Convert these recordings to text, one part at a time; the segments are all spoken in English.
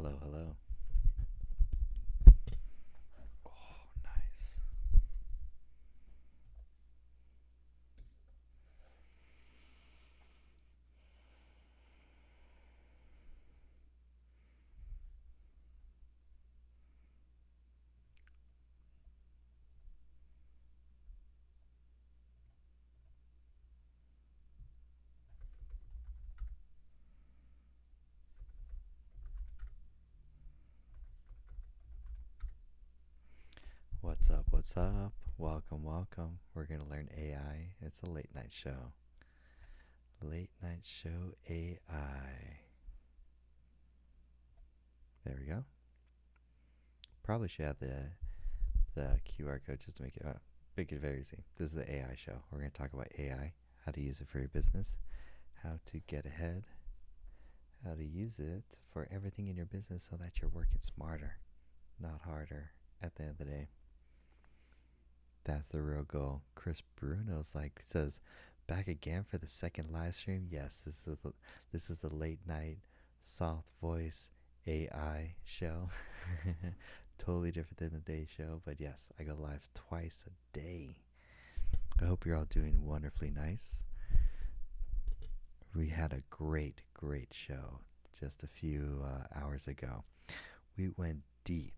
Hello, hello. Oh, nice. What's up? What's up? Welcome, welcome. We're going to learn AI. It's a late night show. Late night show AI. There we go. Probably should have the QR code just to make it very easy. This is the AI show. We're going to talk about AI, how to use it for your business, how to get ahead, how to use it for everything in your business so that you're working smarter, not harder at the end of the day. That's the real goal. Chris Bruno's says, back again for the second live stream. Yes, this is the late night soft voice AI show. Totally different than the day show, but yes, I go live twice a day. I hope you're all doing wonderfully nice. We had a great show just a few hours ago. We went deep.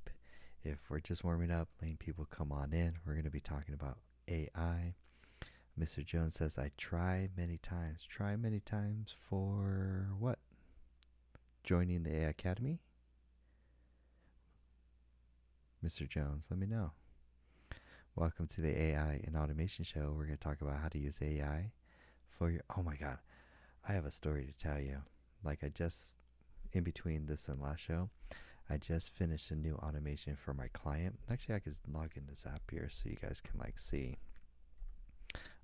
If we're just warming up, letting people come on in, we're going to be talking about AI. Mr. Jones says, I try many times. Try many times for what? Joining the AI Academy? Mr. Jones, let me know. Welcome to the AI and Automation Show. We're going to talk about how to use AI for your. Oh my God, I have a story to tell you. In between this and last show, I just finished a new automation for my client. Actually, I could log into Zapier so you guys can see.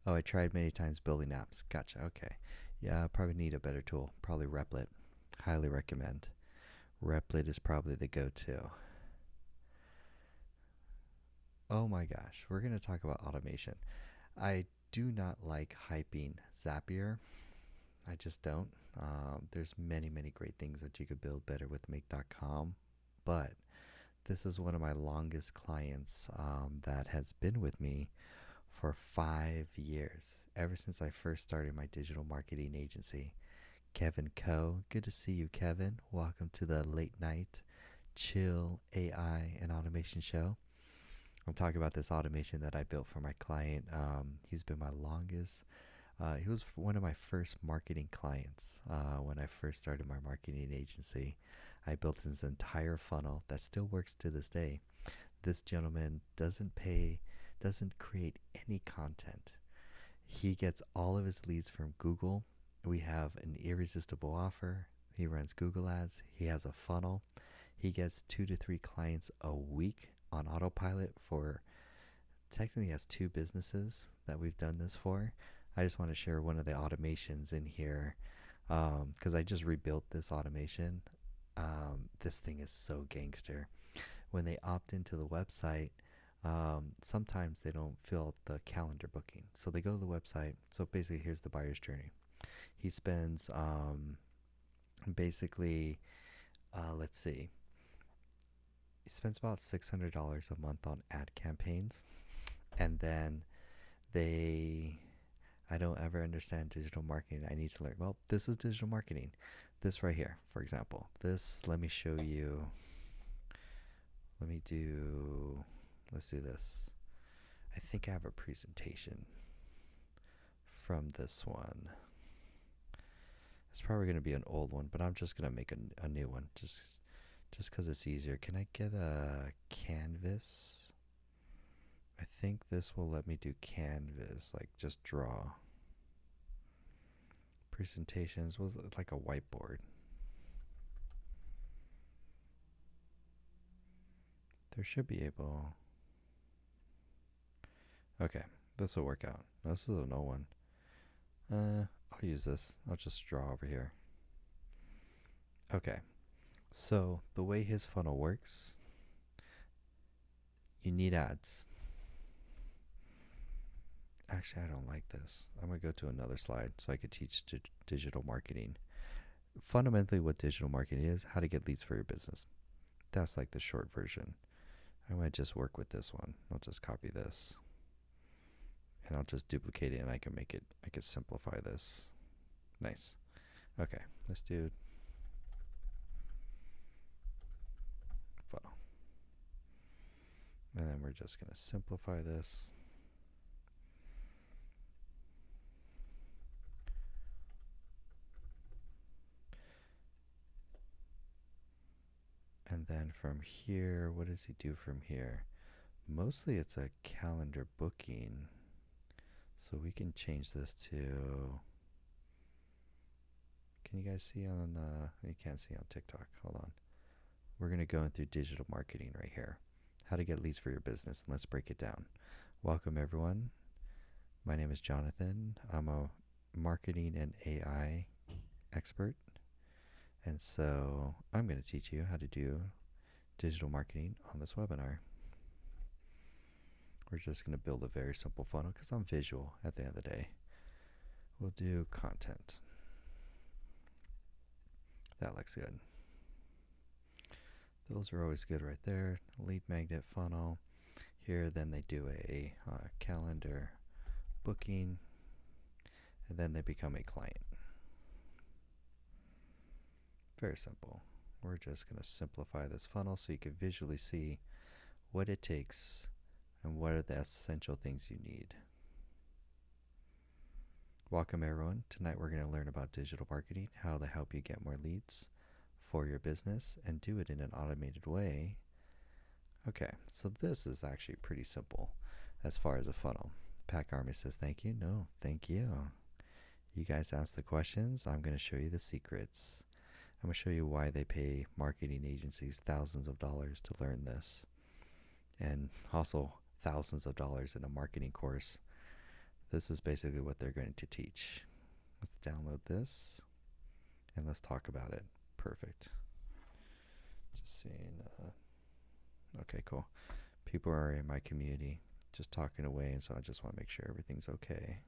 Oh, I tried many times building apps. Gotcha. Okay. Yeah, I probably need a better tool. Probably Replit. Highly recommend. Replit is probably the go-to. Oh my gosh, we're going to talk about automation. I do not like hyping Zapier. I just don't. There's many great things that you could build better with Make.com, but this is one of my longest clients that has been with me for 5 years, ever since I first started my digital marketing agency. Kevin Coe, good to see you, Kevin. Welcome to the late night chill AI and automation show. I'm talking about this automation that I built for my client. He's been my longest. He was one of my first marketing clients when I first started my marketing agency. I built his entire funnel that still works to this day. This gentleman doesn't create any content. He gets all of his leads from Google. We have an irresistible offer. He runs Google ads. He has a funnel. He gets 2 to 3 clients a week on autopilot for technically has 2 businesses that we've done this for. I just want to share one of the automations in here because I just rebuilt this automation. This thing is so gangster. When they opt into the website, sometimes they don't fill out the calendar booking. So they go to the website. So basically, here's the buyer's journey. He spends basically, let's see, he spends about $600 a month on ad campaigns. And then I don't ever understand digital marketing. I need to learn. Well, this is digital marketing. This right here, for example. Let me show you. Let's do this. I think I have a presentation from this one. It's probably going to be an old one, but I'm just going to make a new one just because it's easier. Can I get a canvas? I think this will let me do canvas, like just draw. Presentations was like a whiteboard. There should be able. Okay, this will work out. This is an old one. I'll use this. I'll just draw over here. Okay, so the way his funnel works, you need ads. Actually, I don't like this. I'm going to go to another slide so I could teach digital marketing. Fundamentally, what digital marketing is, how to get leads for your business. That's like the short version. I might just work with this one. I'll just copy this and I'll just duplicate it, and I can simplify this. Nice. Okay, let's do funnel. And then we're just going to simplify this. And then from here, what does he do from here? Mostly it's a calendar booking. So we can change this to, can you guys see on, you can't see on TikTok, hold on. We're going to go through digital marketing right here. How to get leads for your business, and let's break it down. Welcome everyone. My name is Jonathan. I'm a marketing and AI expert. And so I'm going to teach you how to do digital marketing on this webinar. We're just going to build a very simple funnel because I'm visual at the end of the day. We'll do content. That looks good. Those are always good right there. Lead magnet funnel. Here then they do a calendar booking, and then they become a client. Very simple. We're just going to simplify this funnel so you can visually see what it takes and what are the essential things you need. Welcome everyone. Tonight we're going to learn about digital marketing, how to help you get more leads for your business and do it in an automated way. Okay, so this is actually pretty simple as far as a funnel. Pack Army says thank you. No, thank you. You guys ask the questions. I'm going to show you the secrets. I'm going to show you why they pay marketing agencies thousands of dollars to learn this, and also thousands of dollars in a marketing course. This is basically what they're going to teach. Let's download this and let's talk about it. Perfect. Just seeing, okay, cool. People are in my community just talking away, and so I just want to make sure everything's okay.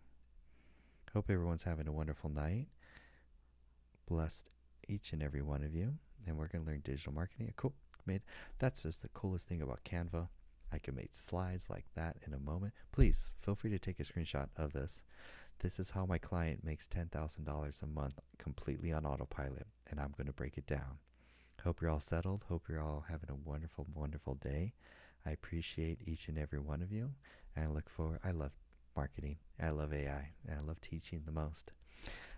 Hope everyone's having a wonderful night. Blessed each and every one of you, and we're going to learn digital marketing. Cool. That's just the coolest thing about Canva. I can make slides like that in a moment. Please feel free to take a screenshot of this. This is how my client makes $10,000 a month completely on autopilot, and I'm going to break it down. Hope you're all settled. Hope you're all having a wonderful, wonderful day. I appreciate each and every one of you, and I love marketing. I love AI, and I love teaching the most.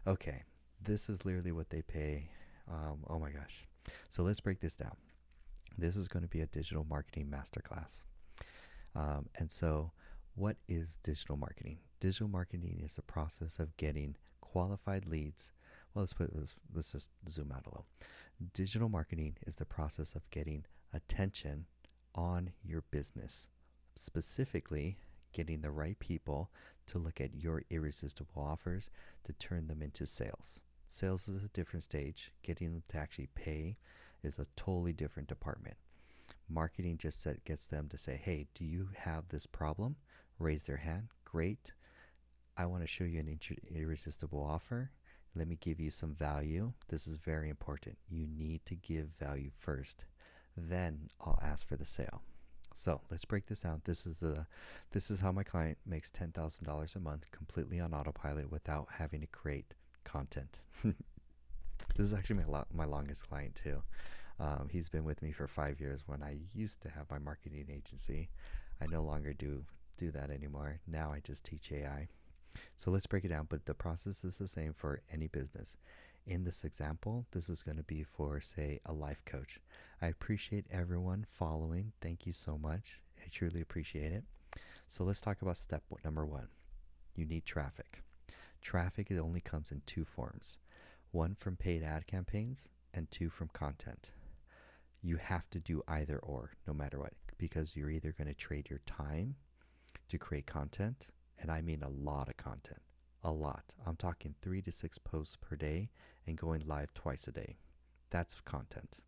Okay, this is literally what they pay. Oh my gosh. So let's break this down. This is going to be a digital marketing masterclass. And so what is digital marketing? Digital marketing is the process of getting qualified leads. Well, let's just zoom out a little. Digital marketing is the process of getting attention on your business, specifically getting the right people to look at your irresistible offers to turn them into sales. Sales is a different stage. Getting them to actually pay is a totally different department. Marketing just gets them to say, hey, do you have this problem? Raise their hand. Great. I want to show you an irresistible offer. Let me give you some value. This is very important. You need to give value first. Then I'll ask for the sale. So let's break this down. This is how my client makes $10,000 a month completely on autopilot without having to create content. This is actually my longest client too. He's been with me for 5 years when I used to have my marketing agency. I no longer do that anymore. Now I just teach AI. So let's break it down, but the process is the same for any business. In this example, this is going to be for, say, a life coach. I appreciate everyone following. Thank you so much. I truly appreciate it. So let's talk about step number 1. You need traffic. Traffic, it only comes in 2 forms. 1 from paid ad campaigns and 2 from content. You have to do either or, no matter what, because you're either going to trade your time to create content, and I mean a lot of content. A lot. I'm talking 3 to 6 posts per day and going live twice a day. That's content.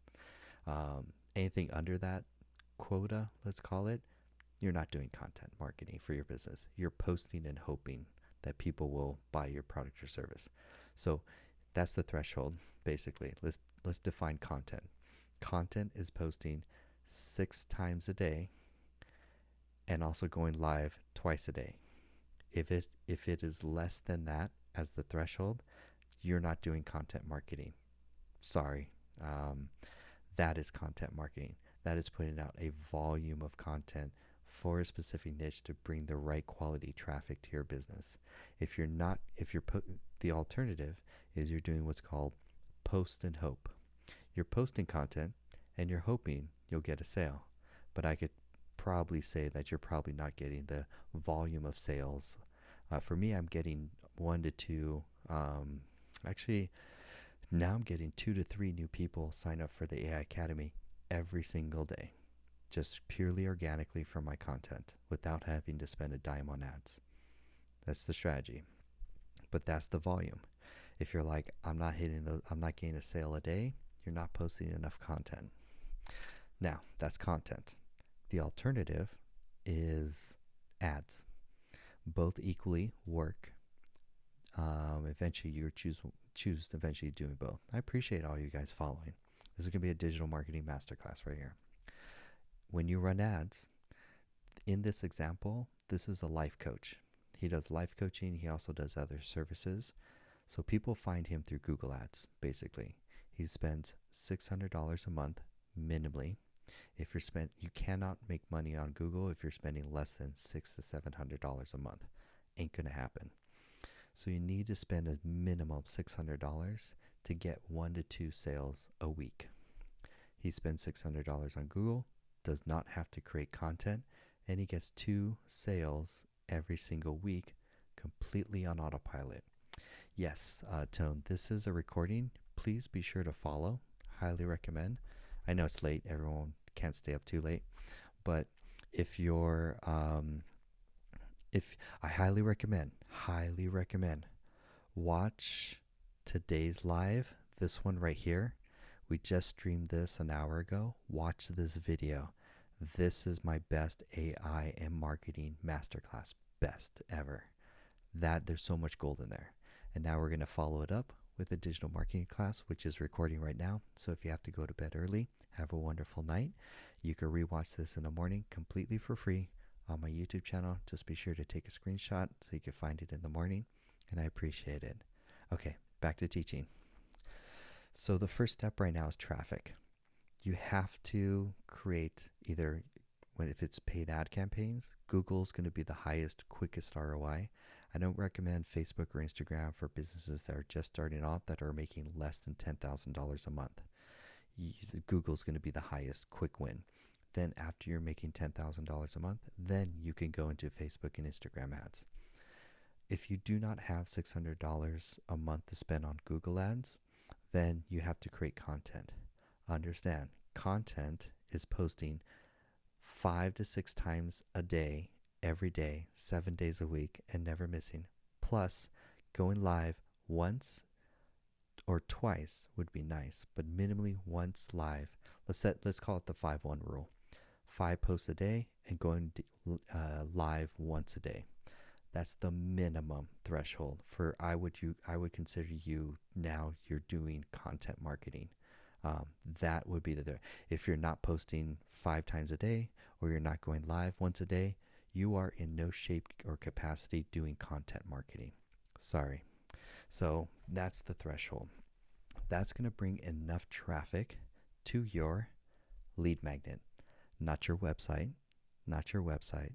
Anything under that quota, let's call it, you're not doing content marketing for your business. You're posting and hoping that people will buy your product or service. So That's the threshold, basically. Let's define content. Content is posting 6 times a day and also going live twice a day. If it is less than that as the threshold, you're not doing content marketing. Sorry. Um, that is content marketing. That is putting out a volume of content for a specific niche to bring the right quality traffic to your business. The alternative is you're doing what's called post and hope. You're posting content and you're hoping you'll get a sale. But I could probably say that you're probably not getting the volume of sales. For me, I'm getting 1 to 2. Actually, now I'm getting 2 to 3 new people sign up for the AI Academy every single day, just purely organically from my content without having to spend a dime on ads. That's the strategy. But that's the volume. If you're like, I'm not getting a sale a day, you're not posting enough content. Now, that's content. The alternative is ads. Both equally work. Eventually, you choose eventually doing both. I appreciate all you guys following. This is going to be a digital marketing masterclass right here. When you run ads, in this example, this is a life coach. He does life coaching. He also does other services. So people find him through Google Ads, basically. He spends $600 a month minimally. You cannot make money on Google if you're spending less than $600 to $700 a month. Ain't gonna happen. So you need to spend a minimum $600 to get 1 to 2 sales a week. He spends $600 on Google, does not have to create content, and he gets 2 sales every single week completely on autopilot. Yes, Tone, this is a recording. Please be sure to follow. Highly recommend. I know it's late. Everyone can't stay up too late. But if I highly recommend, watch today's live, this one right here. We just streamed this an hour ago. Watch this video. This is my best AI and marketing masterclass. Best ever. There's so much gold in there. And now we're going to follow it up with a digital marketing class, which is recording right now. So if you have to go to bed early, have a wonderful night. You can rewatch this in the morning completely for free on my YouTube channel. Just be sure to take a screenshot so you can find it in the morning. And I appreciate it. Okay, back to teaching. So the first step right now is traffic. You have to create if it's paid ad campaigns, Google's going to be the highest, quickest ROI. I don't recommend Facebook or Instagram for businesses that are just starting off that are making less than $10,000 a month. Google's going to be the highest quick win. Then after you're making $10,000 a month, then you can go into Facebook and Instagram ads. If you do not have $600 a month to spend on Google ads, then you have to create content. Understand, content is posting 5 to 6 times a day, every day, 7 days a week, and never missing. Plus, going live once or twice would be nice, but minimally once live. Let's call it the 5-1 rule. 5 posts a day and going live once a day. That's the minimum threshold for I would consider you now you're doing content marketing. That would be if you're not posting 5 times a day or you're not going live once a day, you are in no shape or capacity doing content marketing. Sorry. So that's the threshold. That's going to bring enough traffic to your lead magnet, not your website, not your website,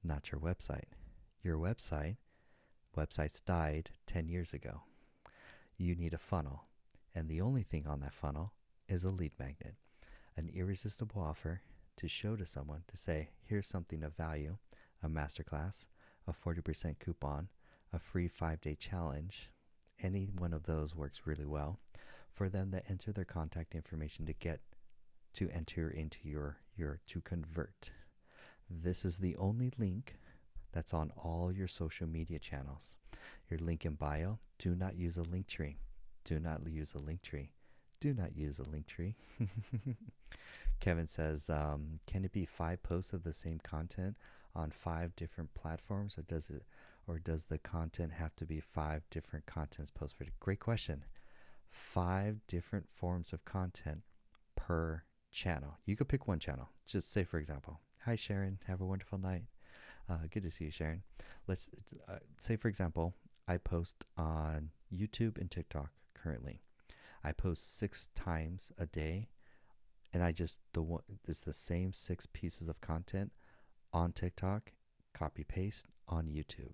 not your website. Your websites died 10 years ago. You need a funnel. And the only thing on that funnel is a lead magnet, an irresistible offer to show to someone to say, here's something of value, a masterclass, a 40% coupon, a free 5-day challenge. Any one of those works really well for them to enter their contact information to enter into to convert. This is the only link that's on all your social media channels. Your link in bio, do not use a link tree. Do not use a link tree. Do not use a link tree. Kevin says, can it be 5 posts of the same content on 5 different platforms, or does the content have to be 5 different contents posts? Great question. 5 different forms of content per channel. You could pick one channel. Just say, for example, hi Sharon, have a wonderful night. Good to see you, Sharon. Let's say, for example, I post on YouTube and TikTok currently. I post 6 times a day, and it's the same 6 pieces of content on TikTok, copy paste on YouTube.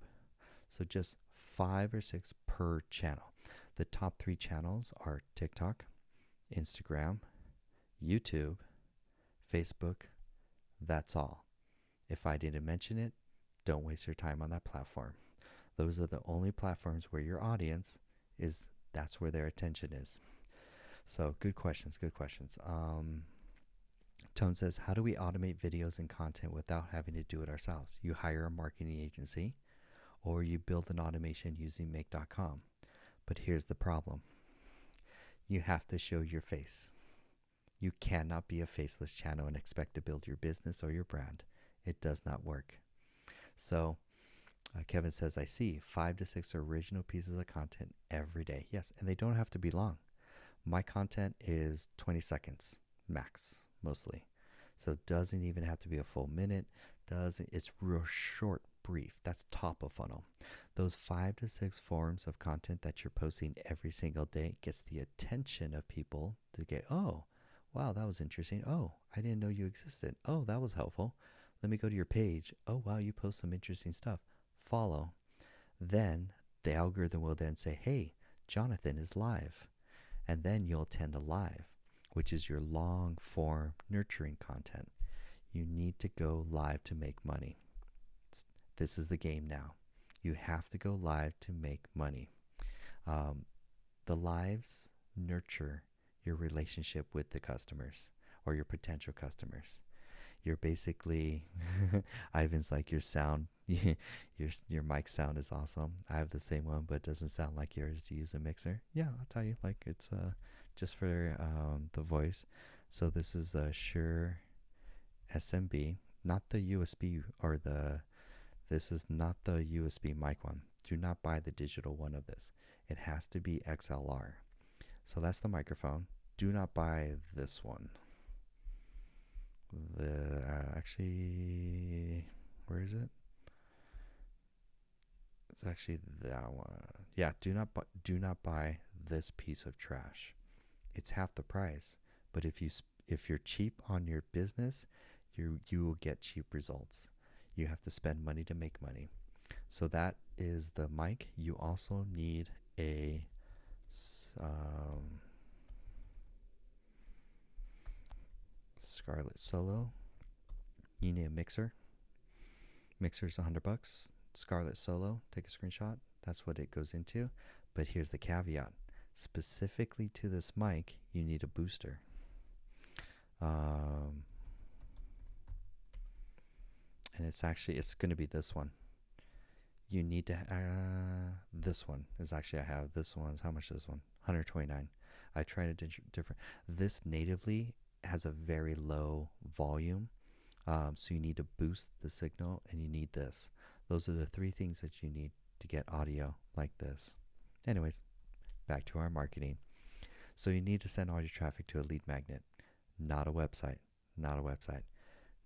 So just 5 or 6 per channel. The top 3 channels are TikTok, Instagram, YouTube, Facebook. That's all. If I didn't mention it, don't waste your time on that platform. Those are the only platforms where your audience is, that's where their attention is. So good questions, good questions. Tone says, how do we automate videos and content without having to do it ourselves? You hire a marketing agency or you build an automation using make.com. But here's the problem. You have to show your face. You cannot be a faceless channel and expect to build your business or your brand. It does not work. So Kevin says, I see 5 to 6 original pieces of content every day. Yes, and they don't have to be long. My content is 20 seconds max, mostly. So it doesn't even have to be a full minute. It's real short, brief. That's top of funnel. Those 5 to 6 forms of content that you're posting every single day gets the attention of people to get, oh, wow, that was interesting. Oh, I didn't know you existed. Oh, that was helpful. Let me go to your page. Oh, wow, you post some interesting stuff. Follow. Then the algorithm will then say, hey, Jonathan is live. And then you'll attend a live, which is your long form nurturing content. You need to go live to make money. This is the game now. You have to go live to make money. The lives nurture your relationship with the customers or your potential customers. You're basically, Ivan's like, your sound, your mic sound is awesome. I have the same one, but it doesn't sound like yours. Do you use a mixer? Yeah, I'll tell you, like it's just for the voice. So this is a Shure SMB, not the USB or this is not the USB mic one. Do not buy the digital one of this. It has to be XLR. So that's the microphone. Do not buy this one. Actually, where is it? It's actually that one. Yeah, do not buy this piece of trash. It's half the price. But if you're cheap on your business, you will get cheap results. You have to spend money to make money. So that is the mic. You also need a Scarlett Solo. You need a mixer. Mixer's $100. Scarlett Solo, take a screenshot. That's what it goes into. But here's the caveat. Specifically to this mic, you need a booster. And it's going to be this one. You need to, this one is actually, I have this one. How much is this one? $129. I tried a different. This natively has a very low volume. So you need to boost the signal and you need this. Those are the 3 things that you need to get audio like this. Anyways, back to our marketing. So you need to send all your traffic to a lead magnet, not a website, not a website.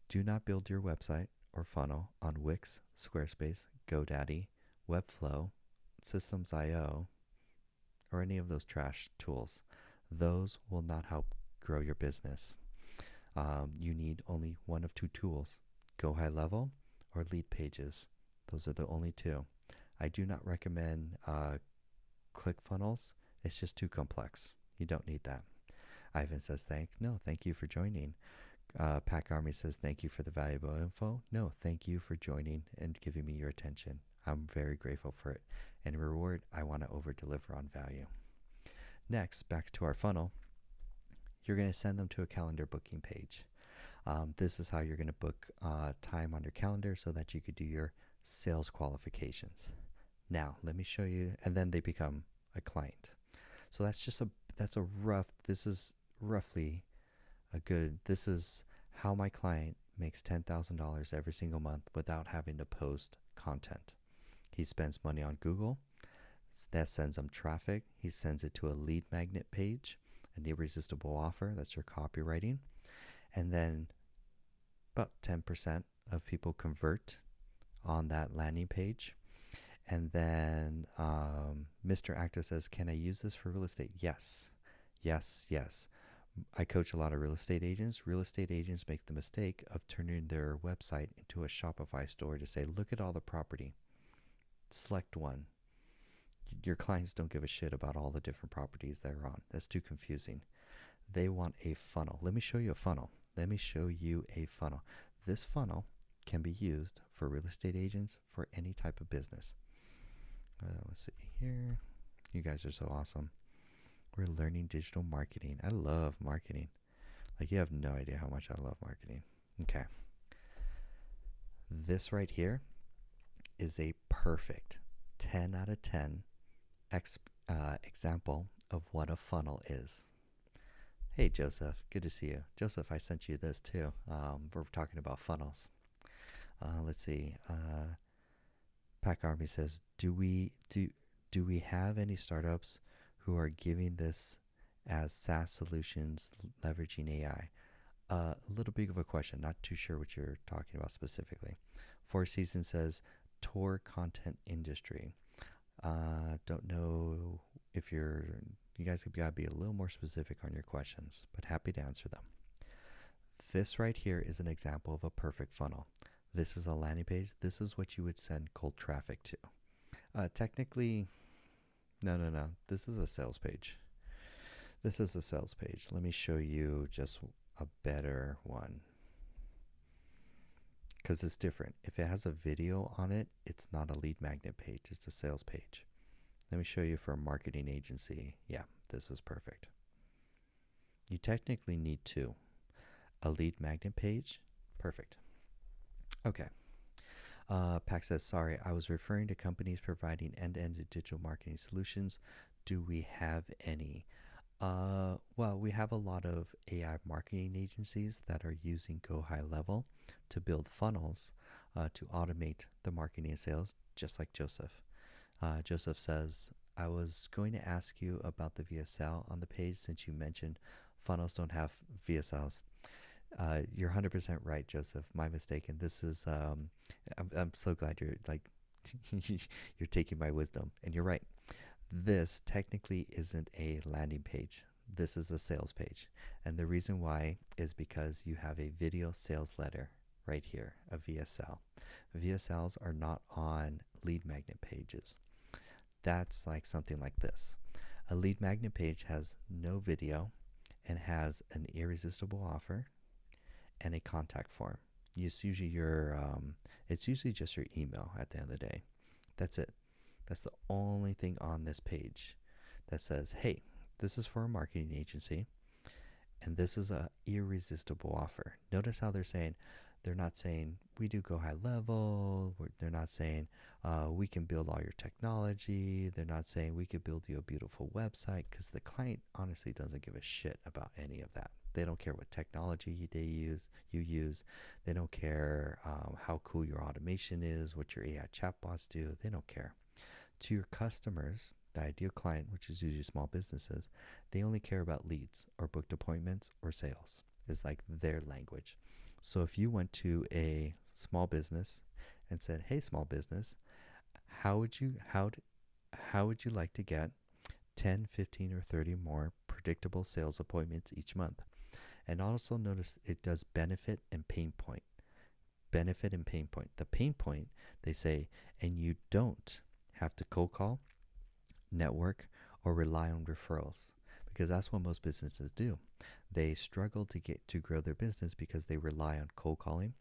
Do not build your website or funnel on Wix, Squarespace, GoDaddy, Webflow, Systems.io, or any of those trash tools. Those will not help grow your business. You need only one of 2 tools, Go High Level or Lead Pages. Those are the only 2. I do not recommend ClickFunnels. It's just too complex. You don't need that. Ivan says, thank you for joining. Pack Army says, thank you for the valuable info. No, thank you for joining and giving me your attention. I'm very grateful for it. And reward, I want to over deliver on value. Next, back to our funnel. You're going to send them to a calendar booking page. This is how you're going to book time on your calendar so that you could do your sales qualifications. Now, let me show you, and then they become a client. So this is roughly this is how my client makes $10,000 every single month without having to post content. He spends money on Google, That sends them traffic. He sends it to a lead magnet page, an irresistible offer. That's your copywriting. And then about 10% of people convert on that landing page. And then Mr. Active says, can I use this for real estate? Yes, yes, yes. I coach a lot of real estate agents. Real estate agents make the mistake of turning their website into a Shopify store to say, look at all the property. Select one. Your clients don't give a shit about all the different properties they're on. That's too confusing. They want a funnel. Let me show you a funnel. Let me show you a funnel. This funnel can be used for real estate agents, for any type of business. Let's see here. You guys are so awesome. We're learning digital marketing. I love marketing. Like, you have no idea how much I love marketing. Okay. This right here is a perfect 10 out of 10 example of what a funnel is. Hey, Joseph. Good to see you. Joseph, I sent you this too. We're talking about funnels. Let's see. Pack Army says, do we have any startups who are giving this as SaaS solutions leveraging AI? A little big of a question. Not too sure what you're talking about specifically. Four Seasons says, tour content industry. Don't know if you guys gotta be a little more specific on your questions, but happy to answer them. This right here is an example of a perfect funnel. This is a landing page. This is what you would send cold traffic to. Technically, no. This is a sales page. This is a sales page. Let me show you just a better one, because it's different. If it has a video on it, it's not a lead magnet page. It's a sales page. Let me show you for a marketing agency. Yeah, this is perfect. You technically need two. A lead magnet page, perfect. Okay. Pac says, sorry, I was referring to companies providing end-to-end digital marketing solutions. Do we have any? Well, we have a lot of AI marketing agencies that are using Go High Level to build funnels to automate the marketing and sales, just like Joseph. Joseph says, I was going to ask you about the VSL on the page since you mentioned funnels don't have VSLs. You're 100% right, Joseph. My mistake. And this is, I'm so glad you're like, you're taking my wisdom. And you're right. This technically isn't a landing page. This is a sales page. And the reason why is because you have a video sales letter right here, a VSL. VSLs are not on lead magnet pages. That's like something like this. A lead magnet page has no video and has an irresistible offer and a contact form. It's usually it's usually just your email at the end of the day. That's it. That's the only thing on this page that says, hey, this is for a marketing agency and this is a irresistible offer. Notice how they're not saying we do Go High Level. They're not saying we can build all your technology. They're not saying we could build you a beautiful website, because the client honestly doesn't give a shit about any of that. They don't care what technology you use. They don't care how cool your automation is, what your AI chatbots do. They don't care. To your customers, the ideal client, which is usually small businesses, they only care about leads or booked appointments or sales. Is like their language. So if you went to a small business and said, hey, small business, how would you like to get 10, 15, or 30 more predictable sales appointments each month? And also notice it does benefit and pain point. Benefit and pain point. The pain point, they say, and you don't have to cold call, network, or rely on referrals, because that's what most businesses do. They struggle to grow their business because they rely on cold calling,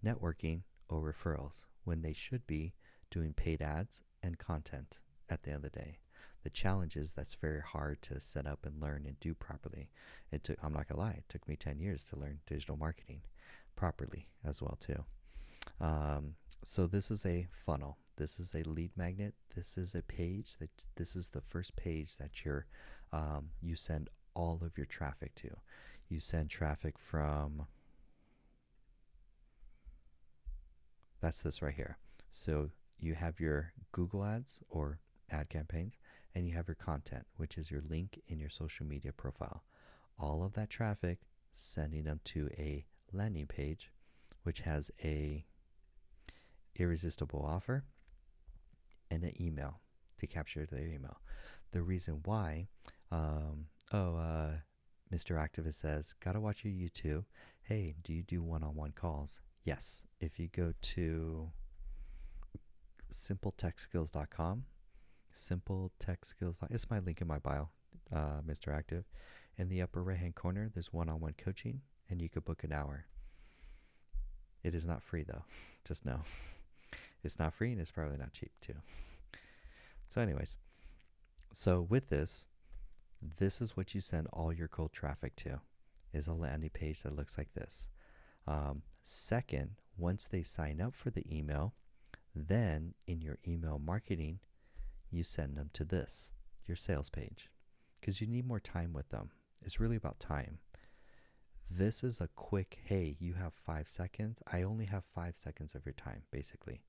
networking, or referrals, when they should be doing paid ads and content at the end of the day. The challenge is that's very hard to set up and learn and do properly. I'm not gonna lie, it took me 10 years to learn digital marketing properly as well too. So this is a funnel. This is a lead magnet. This is a page this is the first page that you send all of your traffic to. You send traffic from, that's this right here. So you have your Google ads or ad campaigns, and you have your content, which is your link in your social media profile. All of that traffic sending them to a landing page, which has a irresistible offer and an email to capture their email. The reason why, Mr. Activist says, gotta watch your YouTube. Hey, do you do one-on-one calls? Yes. If you go to simpletechskills.com, it's my link in my bio, Mr. Active. In the upper right-hand corner, there's one-on-one coaching, and you could book an hour. It is not free, though. Just know. It's not free, and it's probably not cheap, too. So anyways, so with this is what you send all your cold traffic to, is a landing page that looks like this. Second, once they sign up for the email, then in your email marketing, you send them to this, your sales page, because you need more time with them. It's really about time. This is a quick, hey, you have 5 seconds. I only have 5 seconds of your time, basically.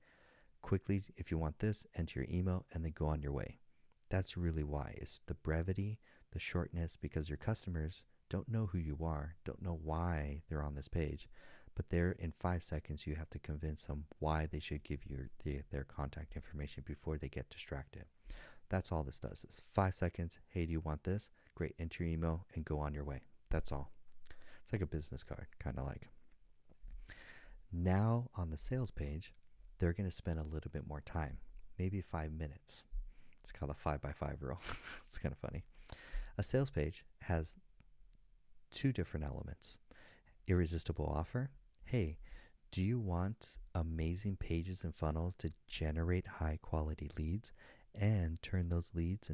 Quickly, if you want this, enter your email and then go on your way. That's really why. It's the brevity, the shortness, because your customers don't know who you are, don't know why they're on this page. But there, in 5 seconds, you have to convince them why they should give you their contact information before they get distracted. That's all this does, is 5 seconds. Hey, do you want this? Great, enter your email and go on your way. That's all. It's like a business card, kind of like. Now, on the sales page, they're going to spend a little bit more time, maybe 5 minutes. It's called a 5x5 rule. It's kind of funny. A sales page has 2 different elements. Irresistible offer. Hey, do you want amazing pages and funnels to generate high quality leads and turn those leads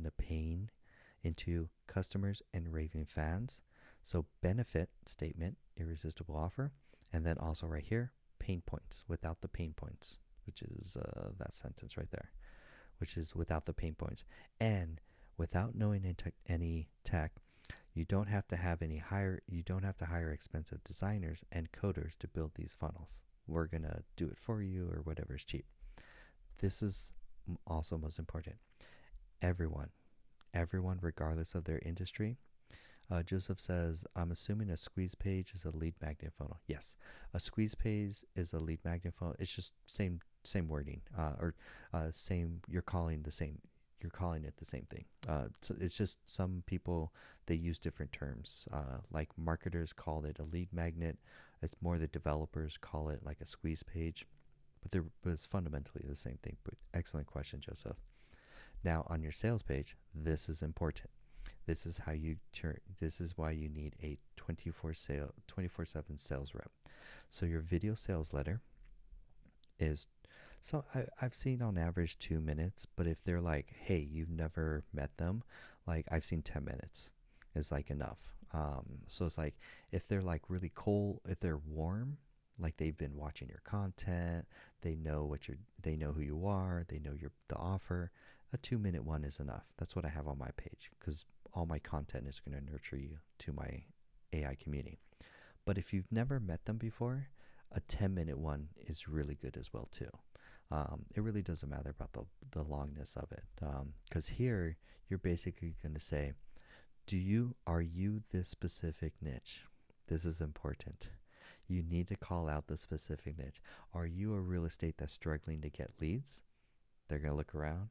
into customers and raving fans? So benefit statement, irresistible offer, and then also right here, pain points, without the pain points, which is that sentence right there, which is without the pain points. And without knowing any tech, you don't have to hire expensive designers and coders to build these funnels. We're going to do it for you, or whatever is cheap. This is also most important. Everyone, regardless of their industry. Joseph says, I'm assuming a squeeze page is a lead magnet funnel. Yes, a squeeze page is a lead magnet funnel. It's just same wording, same. You're calling it the same thing. So it's just some people, they use different terms. Like marketers call it a lead magnet. It's more the developers call it like a squeeze page, but it's fundamentally the same thing. But excellent question, Joseph. Now on your sales page, this is important. This is how you this is why you need a 24/7 sales rep. So your video sales letter is, so I've seen on average 2 minutes, but if they're like, hey, you've never met them, like I've seen 10 minutes is like enough. So it's like, if they're like really cold, if they're warm, like they've been watching your content, they know they know who you are, they know the offer, a 2-minute one is enough. That's what I have on my page, because all my content is going to nurture you to my AI community. But if you've never met them before, a 10-minute one is really good as well too. It really doesn't matter about the longness of it, because here you're basically going to say, are you this specific niche? This is important. You need to call out the specific niche. Are you a real estate that's struggling to get leads? They're going to look around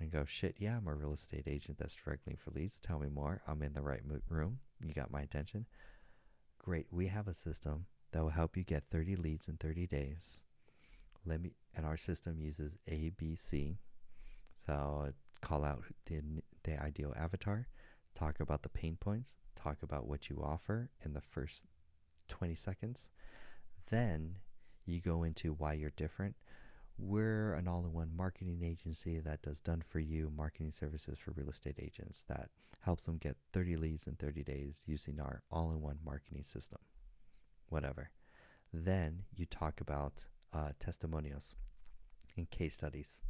and go, shit, yeah, I'm a real estate agent that's struggling for leads. Tell me more. I'm in the right room. You got my attention. Great. We have a system that will help you get 30 leads in 30 days. And our system uses ABC. So call out the ideal avatar, talk about the pain points, talk about what you offer in the first 20 seconds. Then you go into why you're different. We're an all-in-one marketing agency that does done-for-you marketing services for real estate agents that helps them get 30 leads in 30 days using our all-in-one marketing system, whatever. Then you talk about testimonials and case studies.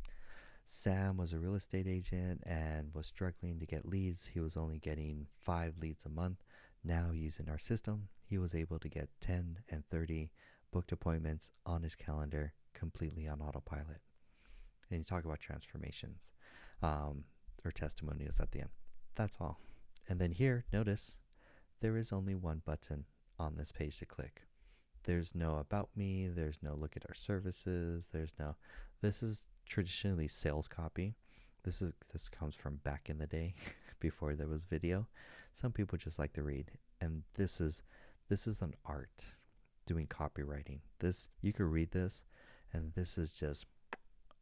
Sam was a real estate agent and was struggling to get leads. He was only getting 5 leads a month. Now, using our system, he was able to get 10 and 30 booked appointments on his calendar completely on autopilot. And you talk about transformations. um, or testimonials at the end. That's all. And then here, notice there is only one button on this page to click. There's no about me, there's no look at our services, this is traditionally sales copy. This comes from back in the day before there was video. Some people just like to read, and this is an art, doing copywriting. This, you could read this, and this is just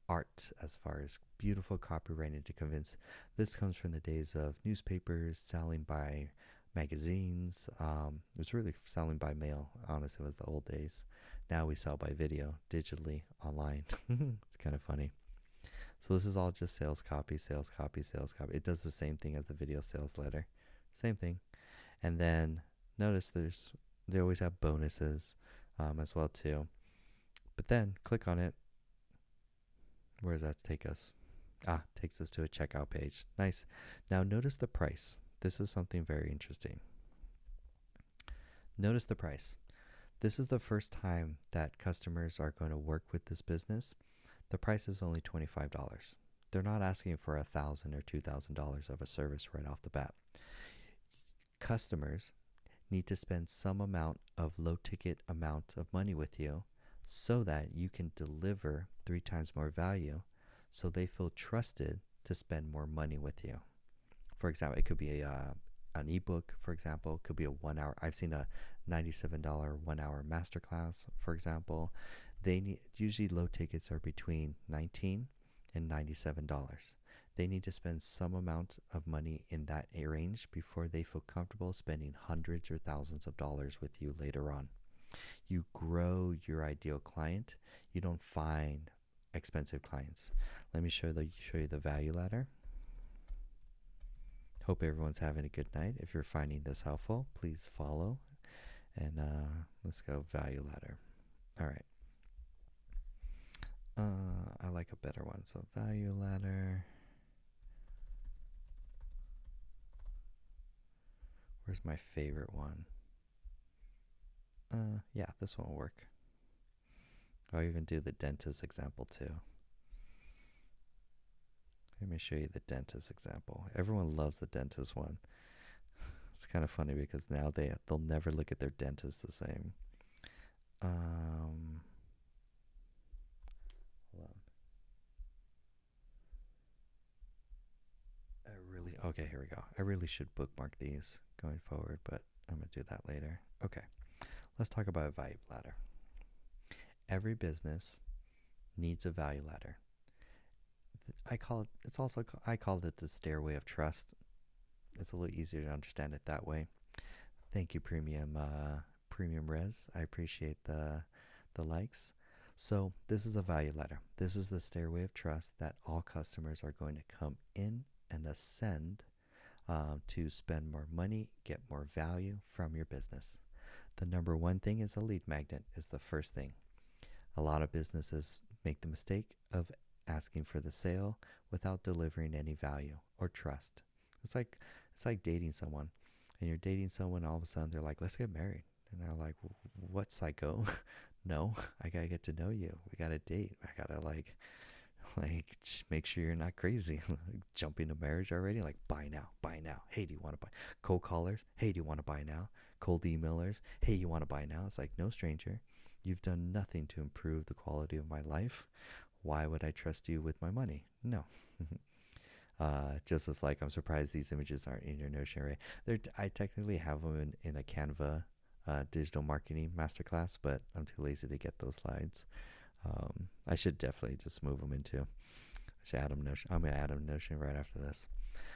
art as far as beautiful copywriting to convince. This comes from the days of newspapers selling by magazines. It was really selling by mail. Honestly, it was the old days. Now we sell by video, digitally, online. It's kind of funny. So this is all just sales copy, sales copy, sales copy. It does the same thing as the video sales letter. Same thing. And then notice they always have bonuses as well too. But then click on it. Where does that take us? Takes us to a checkout page. Nice. Now notice the price. This is something very interesting. Notice the price. This is the first time that customers are going to work with this business. The price is only $25. They're not asking for $1,000 or $2,000 of a service right off the bat. Customers need to spend some amount of low ticket amount of money with you so that you can deliver 3 times more value, so they feel trusted to spend more money with you. For example, it could be an ebook, for example. It could be a 1 hour. I've seen a $97 1 hour masterclass, for example. Usually low tickets are between $19 and $97. They need to spend some amount of money in that range before they feel comfortable spending hundreds or thousands of dollars with you later on. You grow your ideal client. You don't find expensive clients. Let me show you the value ladder. Hope everyone's having a good night. If you're finding this helpful, please follow. And let's go value ladder. All right. I like a better one. So value ladder. Where's my favorite one? Yeah, this one will work. I'll even do the dentist example too. Let me show you the dentist example. Everyone loves the dentist one. It's kind of funny because now they'll never look at their dentist the same. Hold on. Okay, here we go. I really should bookmark these going forward, but I'm going to do that later. Okay, let's talk about a value ladder. Every business needs a value ladder. I call it the stairway of trust. It's a little easier to understand it that way. Thank you, Premium Res. I appreciate the likes. So this is a value ladder. This is the stairway of trust that all customers are going to come in and ascend to spend more money, get more value from your business. The number one thing is a lead magnet is the first thing. A lot of businesses make the mistake of asking for the sale without delivering any value or trust. It's like dating someone, and you're dating someone, all of a sudden they're like, let's get married. And they're like, what, psycho? No, I gotta get to know you. We gotta date. I gotta like make sure you're not crazy. Jump into marriage already, like buy now. Hey, do you want to buy? Cold callers, hey, do you want to buy now? Cold emailers, hey, you want to buy now? It's like, no, stranger, you've done nothing to improve the quality of my life. Why would I trust you with my money? No. Joseph's like, I'm surprised these images aren't in your Notion array. I technically have them in a Canva digital marketing masterclass, but I'm too lazy to get those slides. I should definitely just move them into. I should add them Notion. I'm gonna add them Notion right after this.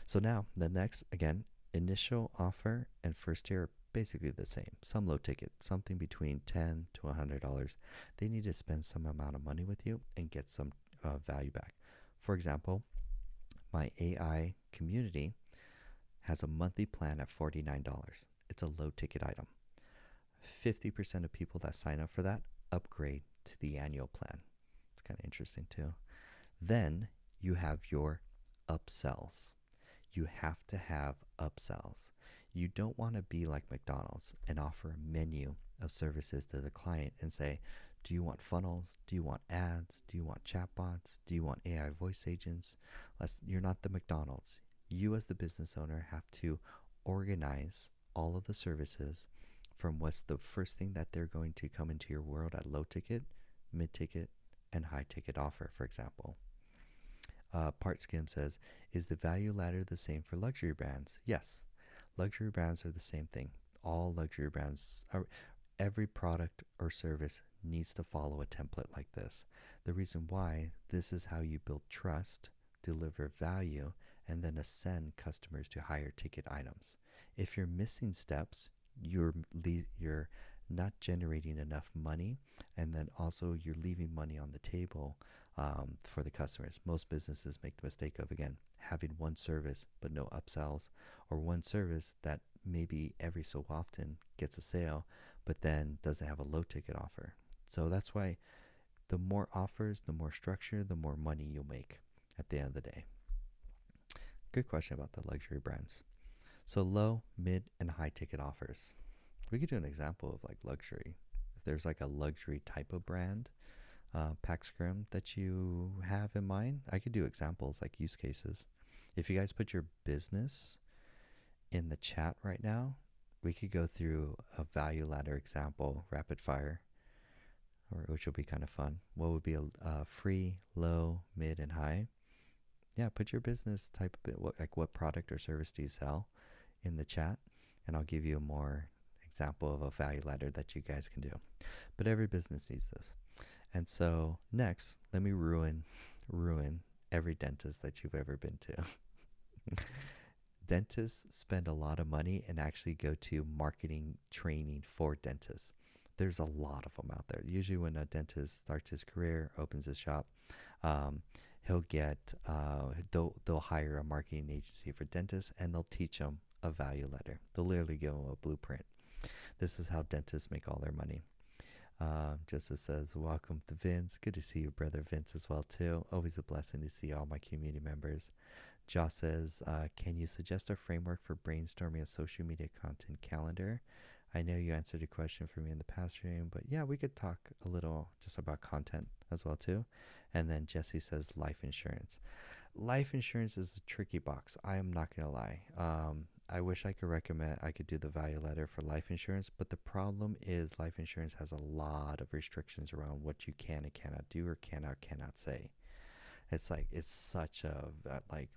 So now the next, again, initial offer and first year are basically the same. Some low ticket, something between $10 to $100. They need to spend some amount of money with you and get some value back. For example, my AI community has a monthly plan at $49. It's a low ticket item. 50% of people that sign up for that upgrade to the annual plan. It's kind of interesting too. Then you have your upsells. You have to have upsells. You don't want to be like McDonald's and offer a menu of services to the client and say, Do you want funnels? Do you want ads? Do you want chatbots? Do you want AI voice agents? You're not the McDonald's. You, as the business owner, have to organize all of the services from what's the first thing that they're going to come into your world at low ticket, mid ticket, and high ticket offer, for example. Part Skim says, is the value ladder the same for luxury brands? Yes, luxury brands are the same thing. All luxury brands are, every product or service needs to follow a template like this. The reason why, this is how you build trust, deliver value, and then ascend customers to higher ticket items. If you're missing steps, you're not generating enough money, and then also you're leaving money on the table for the customers. Most businesses make the mistake of, again, having one service but no upsells, or one service that maybe every so often gets a sale but then doesn't have a low ticket offer. So that's why the more offers, the more structure, the more money you'll make at the end of the day. Good question about the luxury brands. So low, mid, and high ticket offers. We could do an example of like luxury. If there's like a luxury type of brand, Pax Scrim, that you have in mind, I could do examples like use cases. If you guys put your business in the chat right now, we could go through a value ladder example, rapid fire, which will be kind of fun. What would be a free, low, mid, and high? Yeah, put your business type of it, like what product or service do you sell, in the chat, and I'll give you a more example of a value ladder that you guys can do. But every business needs this. And so next, let me ruin every dentist that you've ever been to. Dentists spend a lot of money and actually go to marketing training for dentists. There's a lot of them out there. Usually when a dentist starts his career, opens his shop, he'll get, they'll hire a marketing agency for dentists, and they'll teach them a value ladder. They'll literally give them a blueprint. This is how dentists make all their money. Joseph says, welcome to Vince. Good to see you, brother Vince, as well, too. Always a blessing to see all my community members. Josh says, can you suggest a framework for brainstorming a social media content calendar? I know you answered a question for me in the past stream, but yeah, we could talk a little just about content as well, too. And then Jesse says life insurance. Life insurance is a tricky box. I am not going to lie. I wish I could do the value ladder for life insurance, but the problem is life insurance has a lot of restrictions around what you can and cannot do, or cannot say. It's like, it's such a, like,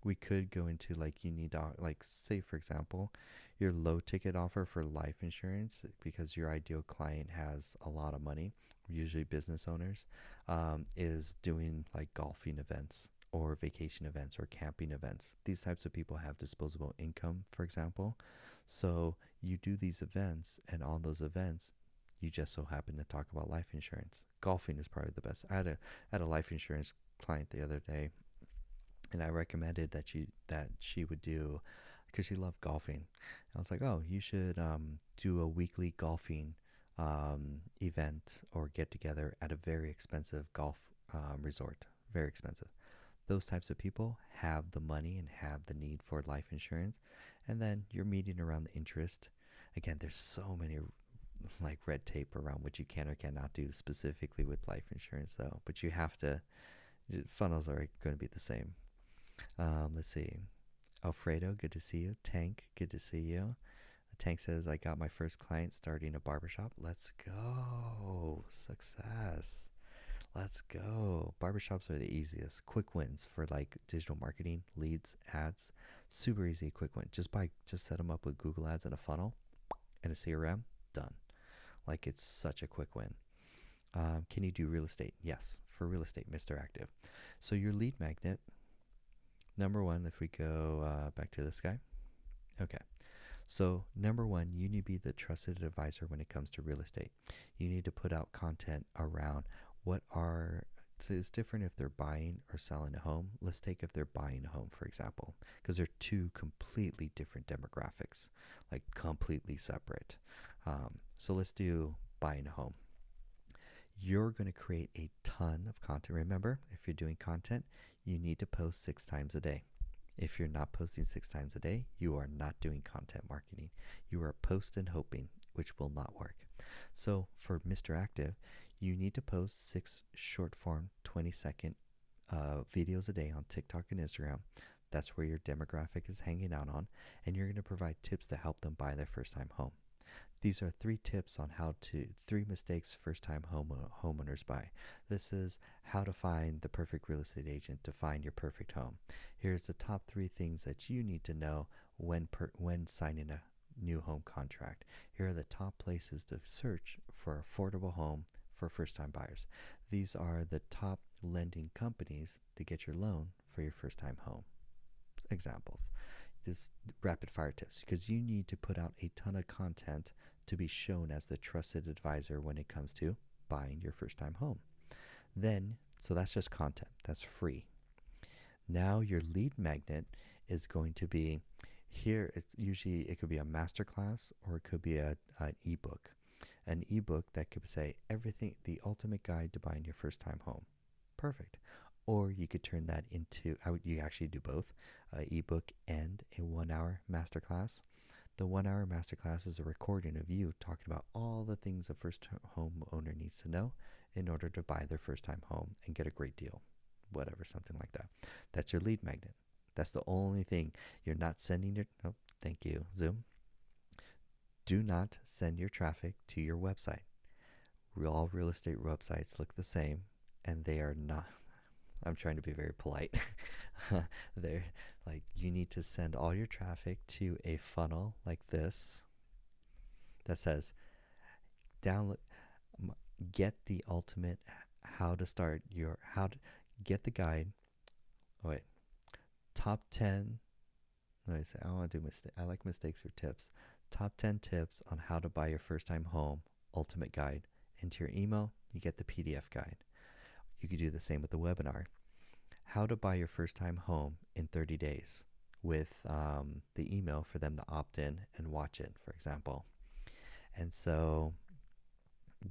we could go into like, you need to, like, say for example, your low ticket offer for life insurance, because your ideal client has a lot of money, usually business owners, is doing like golfing events or vacation events or camping events. These types of people have disposable income, for example. So you do these events, and on those events, you just so happen to talk about life insurance. Golfing is probably the best. I had a life insurance client the other day, and I recommended that she would do, because she loved golfing. I was like, oh, you should do a weekly golfing event or get together at a very expensive golf resort. Very expensive. Those types of people have the money and have the need for life insurance, and then you're meeting around the interest. Again, there's so many like red tape around what you can or cannot do specifically with life insurance, though. But you have to. Funnels are going to be the same. Let's see. Alfredo, good to see you. Tank, good to see you. Tank says, I got my first client starting a barbershop. Let's go. Success. Let's go. Barbershops are the easiest. Quick wins for like digital marketing, leads, ads. Super easy, quick win. Just set them up with Google Ads and a funnel and a CRM. Done. Like, it's such a quick win. Can you do real estate? Yes, for real estate, Mr. Active. So your lead magnet, number one, if we go back to this guy. Okay. So number one, you need to be the trusted advisor when it comes to real estate. You need to put out content around so it's different if they're buying or selling a home. Let's take if they're buying a home, for example, because they're two completely different demographics, like completely separate. So let's do buying a home. You're going to create a ton of content. Remember, if you're doing content, you need to post 6 times a day. If you're not posting 6 times a day, you are not doing content marketing. You are post and hoping, which will not work. So for Mr. Active, You need to post 6 short form 20-second videos a day on TikTok and Instagram. That's where your demographic is hanging out on, and you're going to provide tips to help them buy their first time home. These are 3 tips on how to 3 mistakes first time homeowners buy. This is how to find the perfect real estate agent to find your perfect home. Here's the top 3 things that you need to know when signing a new home contract. Here are the top places to search for affordable home for first time buyers. These are the top lending companies to get your loan for your first time home. Examples. This rapid fire tips, because you need to put out a ton of content to be shown as the trusted advisor when it comes to buying your first time home. Then, so that's just content, that's free. Now your lead magnet is going to be here. It's usually, it could be a masterclass or it could be an ebook. An ebook that could say everything, the ultimate guide to buying your first time home. Perfect. Or you could turn that into, you actually do both, an ebook and a 1-hour masterclass. The 1-hour masterclass is a recording of you talking about all the things a first home owner needs to know in order to buy their first time home and get a great deal, whatever, something like that. That's your lead magnet. That's the only thing. You're not sending your, oh, thank you, Zoom. Do not send your traffic to your website. All real estate websites look the same, and they are not. I'm trying to be very polite. They're like, you need to send all your traffic to a funnel like this that says, download, get the ultimate get the guide. Oh wait, top 10. I want to do I like mistakes or tips. Top 10 tips on how to buy your first time home, ultimate guide. Into your email, you get the PDF guide. You could do the same with the webinar. How to buy your first time home in 30 days with the email for them to opt in and watch it, for example. And so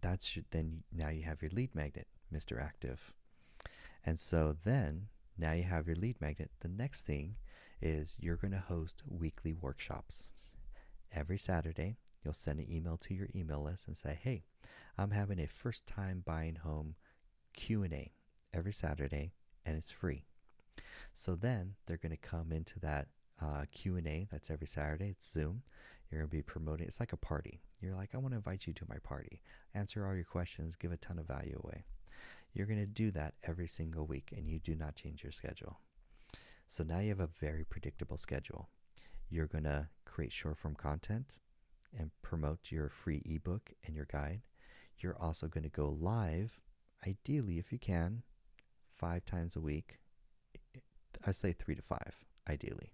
then now you have your lead magnet, Mr. Active. And so then now you have your lead magnet. The next thing is you're going to host weekly workshops. Every Saturday, you'll send an email to your email list and say, hey, I'm having a first time buying home Q&A every Saturday, and it's free. So then they're going to come into that Q&A that's every Saturday. It's Zoom. You're going to be promoting. It's like a party. You're like, I want to invite you to my party. Answer all your questions. Give a ton of value away. You're going to do that every single week, and you do not change your schedule. So now you have a very predictable schedule. You're going to create short form content and promote your free ebook and your guide. You're also going to go live, ideally, if you can, 5 times a week. I say 3 to 5, ideally,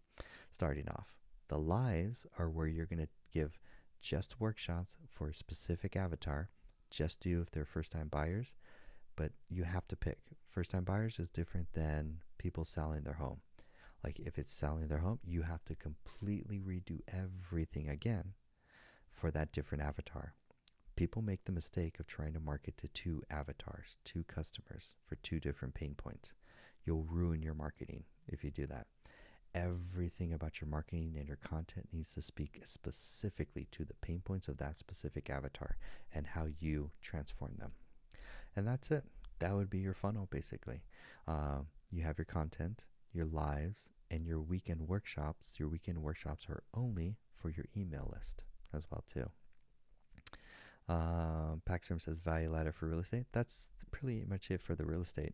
starting off. The lives are where you're going to give just workshops for a specific avatar, just do if they're first time buyers, but you have to pick. First time buyers is different than people selling their home. Like if it's selling their home, you have to completely redo everything again for that different avatar. People make the mistake of trying to market to 2 avatars, 2 customers for 2 different pain points. You'll ruin your marketing if you do that. Everything about your marketing and your content needs to speak specifically to the pain points of that specific avatar and how you transform them. And that's it. That would be your funnel, basically. You have your content, your lives, and your weekend workshops. Your weekend workshops are only for your email list as well, too. Paxterm says value ladder for real estate. That's pretty much it for the real estate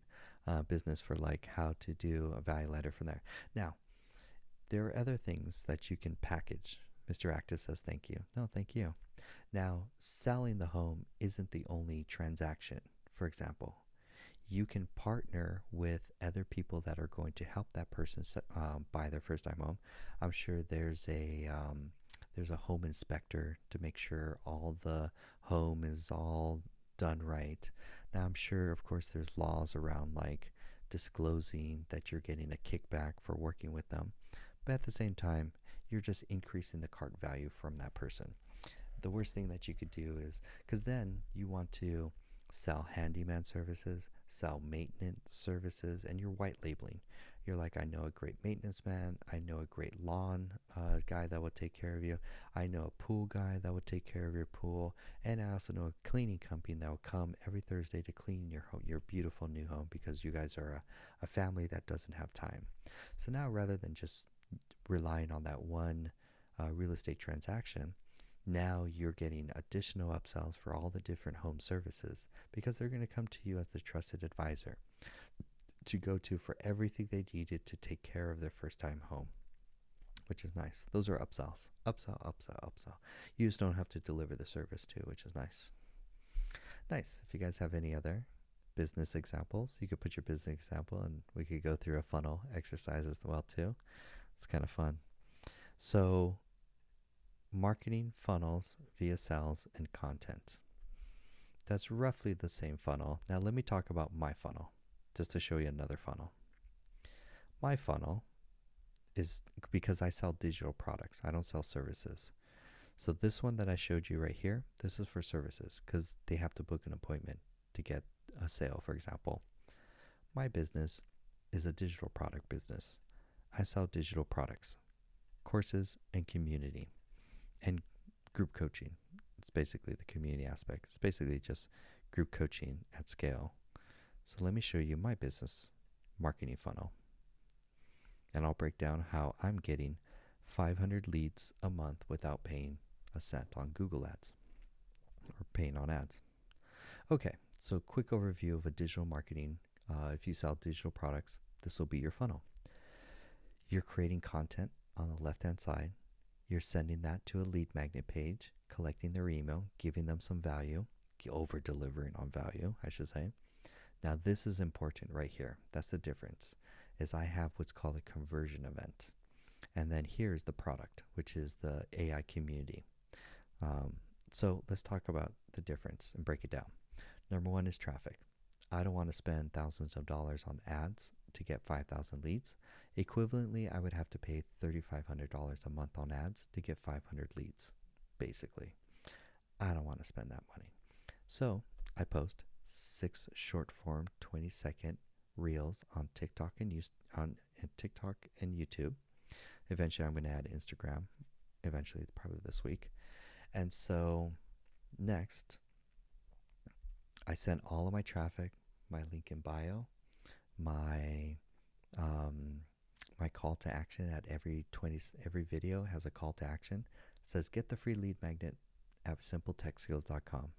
business, for like how to do a value ladder from there. Now, there are other things that you can package. Mr. Active says thank you. No, thank you. Now, selling the home isn't the only transaction. For example, you can partner with other people that are going to help that person buy their first time home. I'm sure there's a home inspector to make sure all the home is all done right. Now, I'm sure, of course, there's laws around like disclosing that you're getting a kickback for working with them. But at the same time, you're just increasing the cart value from that person. The worst thing that you could do is, because then you want to sell handyman services, sell maintenance services, and you're white labeling. You're like, I know a great maintenance man. I know a great lawn guy that will take care of you. I know a pool guy that will take care of your pool. And I also know a cleaning company that will come every Thursday to clean your beautiful new home because you guys are a family that doesn't have time. So now rather than just relying on that one real estate transaction, now you're getting additional upsells for all the different home services because they're going to come to you as the trusted advisor to go to for everything they needed to take care of their first time home, which is nice. Those are upsells. Upsell, upsell, upsell. You just don't have to deliver the service too, which is nice. Nice. If you guys have any other business examples, you could put your business example and we could go through a funnel exercise as well too. It's kind of fun. So marketing funnels via sales and content. That's roughly the same funnel. Now let me talk about my funnel, just to show you another funnel. My funnel is because I sell digital products. I don't sell services. So this one that I showed you right here, this is for services because they have to book an appointment to get a sale, for example. My business is a digital product business. I sell digital products, courses, and community, and group coaching. It's basically the community aspect. It's basically just group coaching at scale. So let me show you my business marketing funnel. And I'll break down how I'm getting 500 leads a month without paying a cent on Google Ads or paying on ads. Okay, so quick overview of a digital marketing. If you sell digital products, this will be your funnel. You're creating content on the left-hand side. You're sending that to a lead magnet page, collecting their email, giving them some value, over-delivering on value, I should say. Now, this is important right here. That's the difference, is I have what's called a conversion event. And then here's the product, which is the AI community. So let's talk about the difference and break it down. Number one is traffic. I don't want to spend thousands of dollars on ads to get 5,000 leads. Equivalently, I would have to pay $3,500 a month on ads to get 500 leads, basically. I don't want to spend that money. So I post 6 short form 20-second reels on TikTok and YouTube. Eventually, I'm going to add Instagram. Eventually, probably this week. And so next, I send all of my traffic, my link in bio, my call to action at every video has a call to action. It says get the free lead magnet at simpletechskills.com.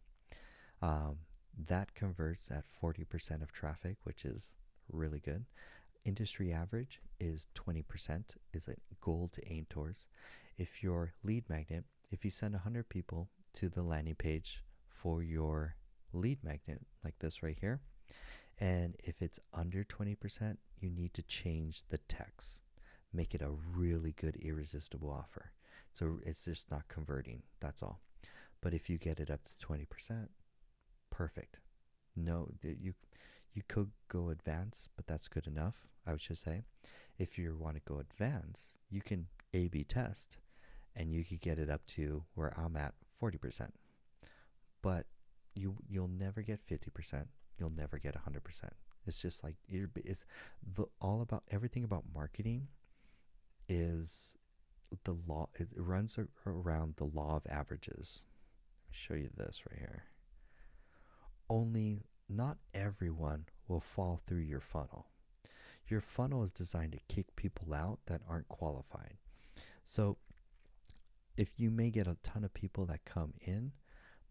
That converts at 40% of traffic, which is really good. Industry average is 20%, is a goal to aim towards. If your lead magnet, if you send 100 people to the landing page for your lead magnet, like this right here, and if it's under 20%, you need to change the text. Make it a really good irresistible offer. So it's just not converting, that's all. But if you get it up to 20%, perfect. No, you could go advanced, but that's good enough, I should say. If you want to go advanced, you can A/B test, and you could get it up to where I'm at 40%. But you'll never get 50%. You'll never get 100%. It's just like everything about marketing is the law. It runs around the law of averages. Let me show you this right here. Not everyone will fall through your funnel. Your funnel is designed to kick people out that aren't qualified. So if you may get a ton of people that come in,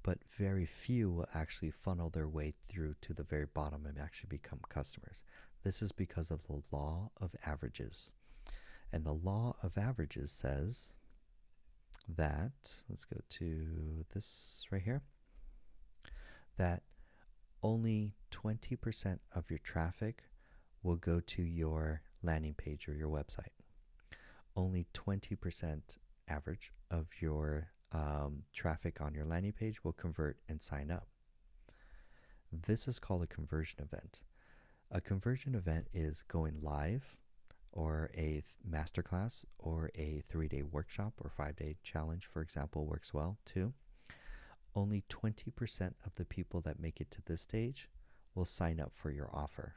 but very few will actually funnel their way through to the very bottom and actually become customers. This is because of the law of averages. And the law of averages says that, let's go to this right here, that only 20% of your traffic will go to your landing page or your website. Only 20% average of your traffic on your landing page will convert and sign up. This is called a conversion event. A conversion event is going live, or a masterclass, or a 3-day workshop or 5-day challenge, for example, works well too. Only 20% of the people that make it to this stage will sign up for your offer.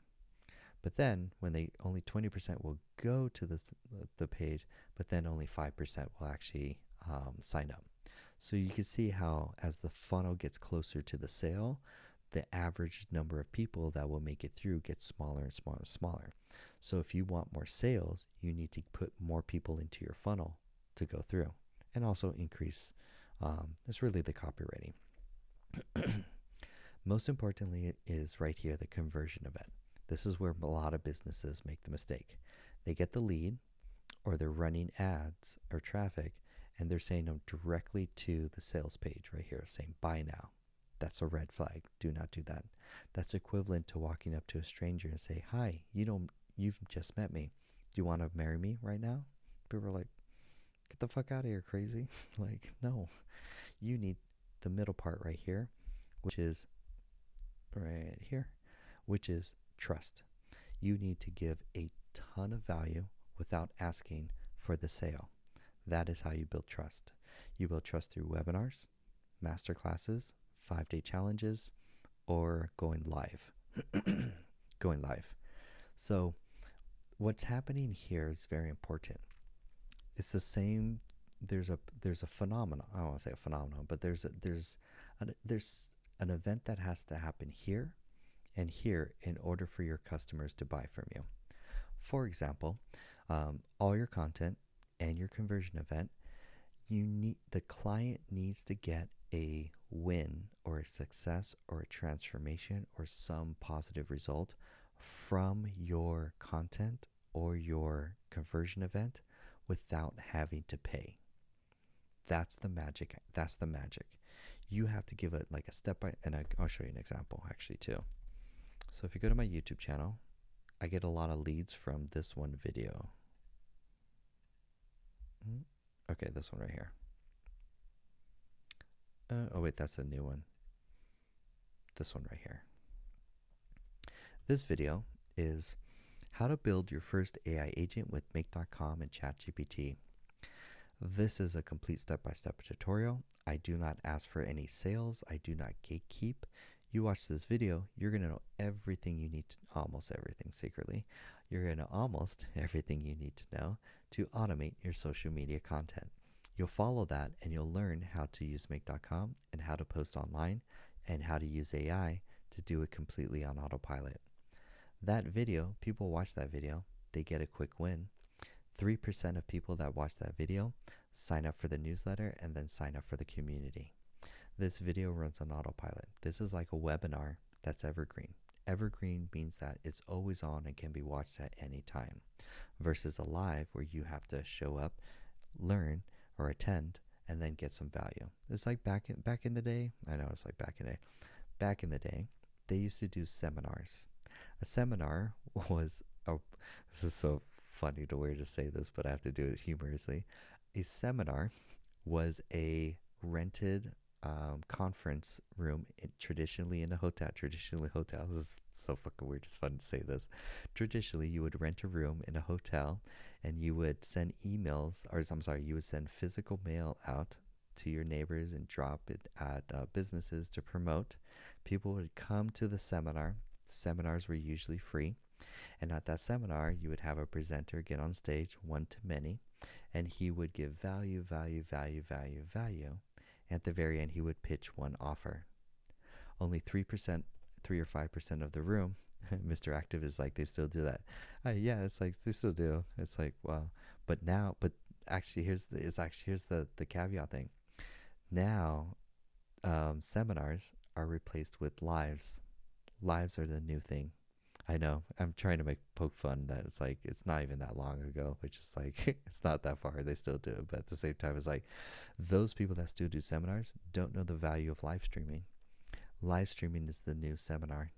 But then when they only 20% will go to the page, but then only 5% will actually sign up. So you can see how as the funnel gets closer to the sale, the average number of people that will make it through gets smaller and smaller and smaller. So if you want more sales, you need to put more people into your funnel to go through, and also increase. It's really the copywriting. Most importantly, it is right here, the conversion event. This is where a lot of businesses make the mistake. They get the lead, or they're running ads or traffic, and they're saying them directly to the sales page right here, saying buy now. That's a red flag. Do not do that. That's equivalent to walking up to a stranger and say, hi, you've just met me. Do you want to marry me right now? People are like, get the fuck out of here, crazy. Like, no. You need the middle part right here, which is right here, which is trust. You need to give a ton of value without asking for the sale. That is how you build trust. You build trust through webinars, masterclasses, 5-day challenges, or going live. Going live. So what's happening here is very important. It's the same. There's a phenomenon. I don't want to say a phenomenon, but there's an event that has to happen here and here in order for your customers to buy from you. For example, all your content and your conversion event, the client needs to get a win or a success or a transformation or some positive result from your content or your conversion event without having to pay. That's the magic. That's the magic. You have to give it like a step by, and I'll show you an example actually too. So if you go to my YouTube channel, I get a lot of leads from this one video. Okay, this one right here. Oh wait, that's a new one. This one right here. This video is how to build your first AI agent with Make.com and ChatGPT. This is a complete step-by-step tutorial. I do not ask for any sales. I do not gatekeep. You watch this video, you're going to know everything you need to, almost everything secretly. You're going to almost everything you need to know to automate your social media content. You'll follow that and you'll learn how to use Make.com and how to post online and how to use AI to do it completely on autopilot. That video, people watch that video, they get a quick win. 3% of people that watch that video sign up for the newsletter and then sign up for the community. This video runs on autopilot. This is like a webinar that's evergreen. Evergreen means that it's always on and can be watched at any time, versus a live where you have to show up, learn, or attend, and then get some value. It's like back in the day. I know it's like back in the day, they used to do seminars. A seminar was this is so funny the way to say this, but I have to do it humorously. A seminar was a rented conference room traditionally in a hotel. This is so fucking weird. It's fun to say this. Traditionally, you would rent a room in a hotel and you would send emails, or I'm sorry, you would send physical mail out to your neighbors and drop it at businesses to promote. People would come to the seminar. Seminars were usually free. And at that seminar, you would have a presenter get on stage, one to many, and he would give value. At the very end, he would pitch one offer. Only 3% or 5% of the room, Mr. Active is like, they still do that. Yeah, it's like, they still do. It's like, wow. But actually, here's the caveat thing. Now, seminars are replaced with lives. Lives are the new thing. I know. I'm trying to poke fun that it's like, it's not even that long ago, which is like, it's not that far. They still do it. But at the same time, it's like, those people that still do seminars don't know the value of live streaming. Live streaming is the new seminar.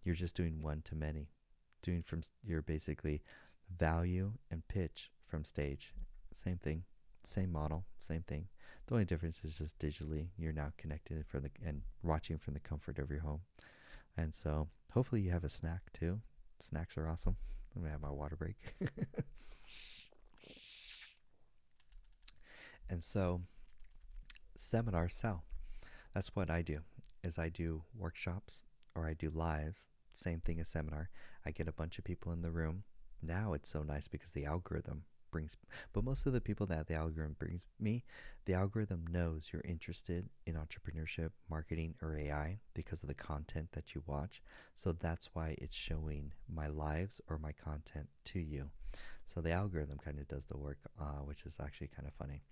You're just doing one to many. You're basically value and pitch from stage. Same thing. Same model. Same thing. The only difference is just digitally. You're now connected and watching from the comfort of your home. And so hopefully you have a snack too. Snacks are awesome. Let me have my water break. And so seminars sell. That's what I do, is I do workshops or I do lives Same thing as seminar. I get a bunch of people in the room. Now it's so nice because the algorithm brings, but most of the people that the algorithm brings me, the algorithm knows you're interested in entrepreneurship, marketing, or AI because of the content that you watch. So that's why it's showing my lives or my content to you. So the algorithm kind of does the work, which is actually kind of funny.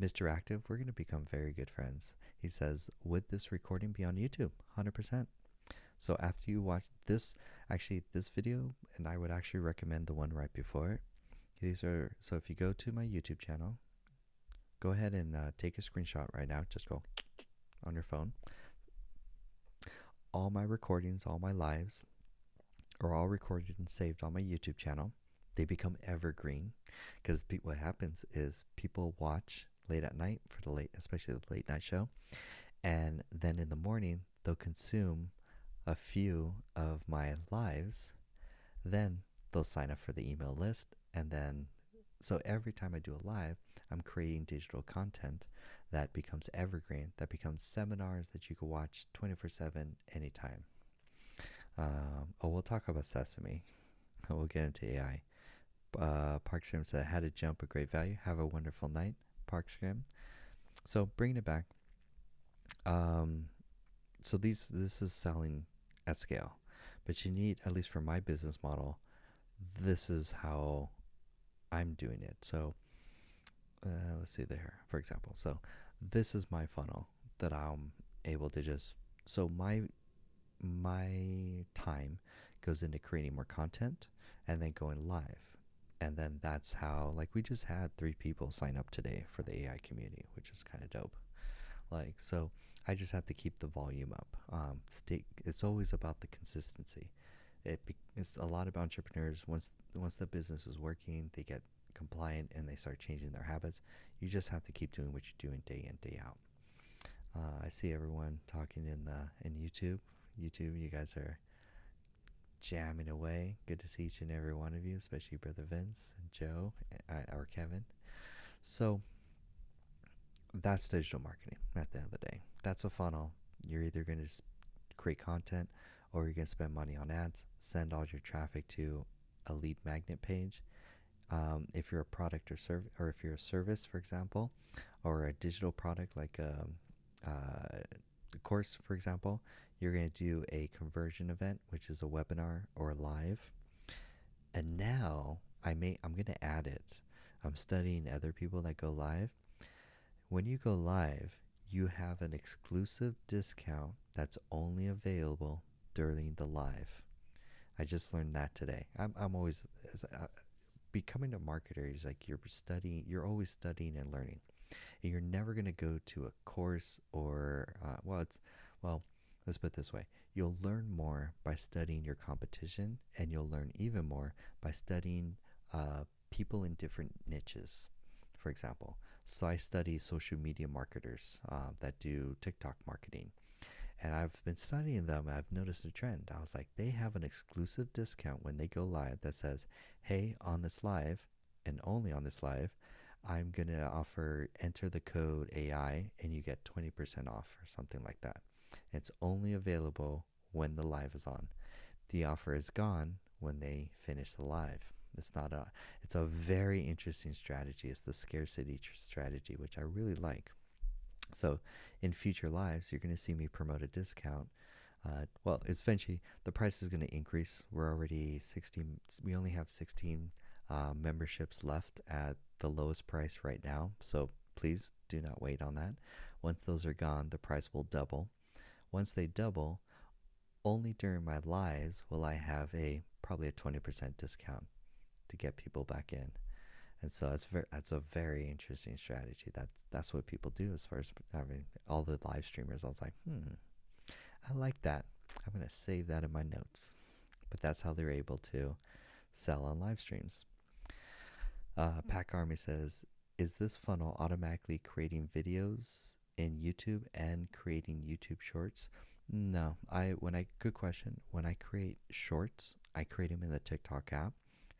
Mr. Active, we're going to become very good friends. He says, would this recording be on YouTube? 100%. So after you watch this, actually this video, and I would actually recommend the one right before it. These are, so if you go to my YouTube channel, go ahead and take a screenshot right now. Just go on your phone. All my recordings, all my lives are all recorded and saved on my YouTube channel. They become evergreen because what happens is people watch late at night for the late, especially the late night show, and then in the morning they'll consume a few of my lives. Then they'll sign up for the email list, and then so every time I do a live, I'm creating digital content that becomes evergreen, that becomes seminars that you can watch 24/7 anytime. We'll talk about Sesame. We'll get into AI. Park said, "Had to jump a great value. Have a wonderful night, Park Scrim." So bringing it back. So this is selling at scale, but you need, at least for my business model, this is how I'm doing it. So let's see there, for example. So this is my funnel that I'm able to just, so my time goes into creating more content and then going live. And then that's how, like, we just had 3 people sign up today for the AI community, which is kind of dope. Like, so I just have to keep the volume up. It's always about the consistency. It's a lot of entrepreneurs, once the business is working, they get compliant and they start changing their habits. You just have to keep doing what you're doing day in, day out. I see everyone talking in YouTube. You guys are jamming away. Good to see each and every one of you, especially Brother Vince and Joe or Kevin. So that's digital marketing at the end of the day. That's a funnel. You're either going to create content or you're going to spend money on ads, send all your traffic to a lead magnet page. If you're a product or service, or if you're a service, for example, or a digital product like a course, for example, you're going to do a conversion event, which is a webinar or live. And now I'm going to add it. I'm studying other people that go live. When you go live, you have an exclusive discount that's only available during the live. I just learned that today. I'm always becoming a marketer is like you're always studying and learning. And you're never going to go to a course or let's put it this way. You'll learn more by studying your competition, and you'll learn even more by studying people in different niches. For example, so I study social media marketers that do TikTok marketing. And I've been studying them. I've noticed a trend. I was like, they have an exclusive discount when they go live that says, hey, on this live, and only on this live, I'm going to enter the code AI and you get 20% off or something like that. It's only available when the live is on. The offer is gone when they finish the live. It's a very interesting strategy. It's the scarcity strategy, which I really like. So in future lives, you're going to see me promote a discount. It's eventually, the price is going to increase. We're already 16, we only have 16 memberships left at the lowest price right now. So please do not wait on that. Once those are gone, the price will double. Once they double, only during my lives will I have probably a 20% discount to get people back in. And so that's a very interesting strategy. That's what people do as far as all the live streamers. I was like, I like that. I'm going to save that in my notes. But that's how they're able to sell on live streams. Pack Army says, is this funnel automatically creating videos in YouTube and creating YouTube shorts? No. Good question. When I create shorts, I create them in the TikTok app.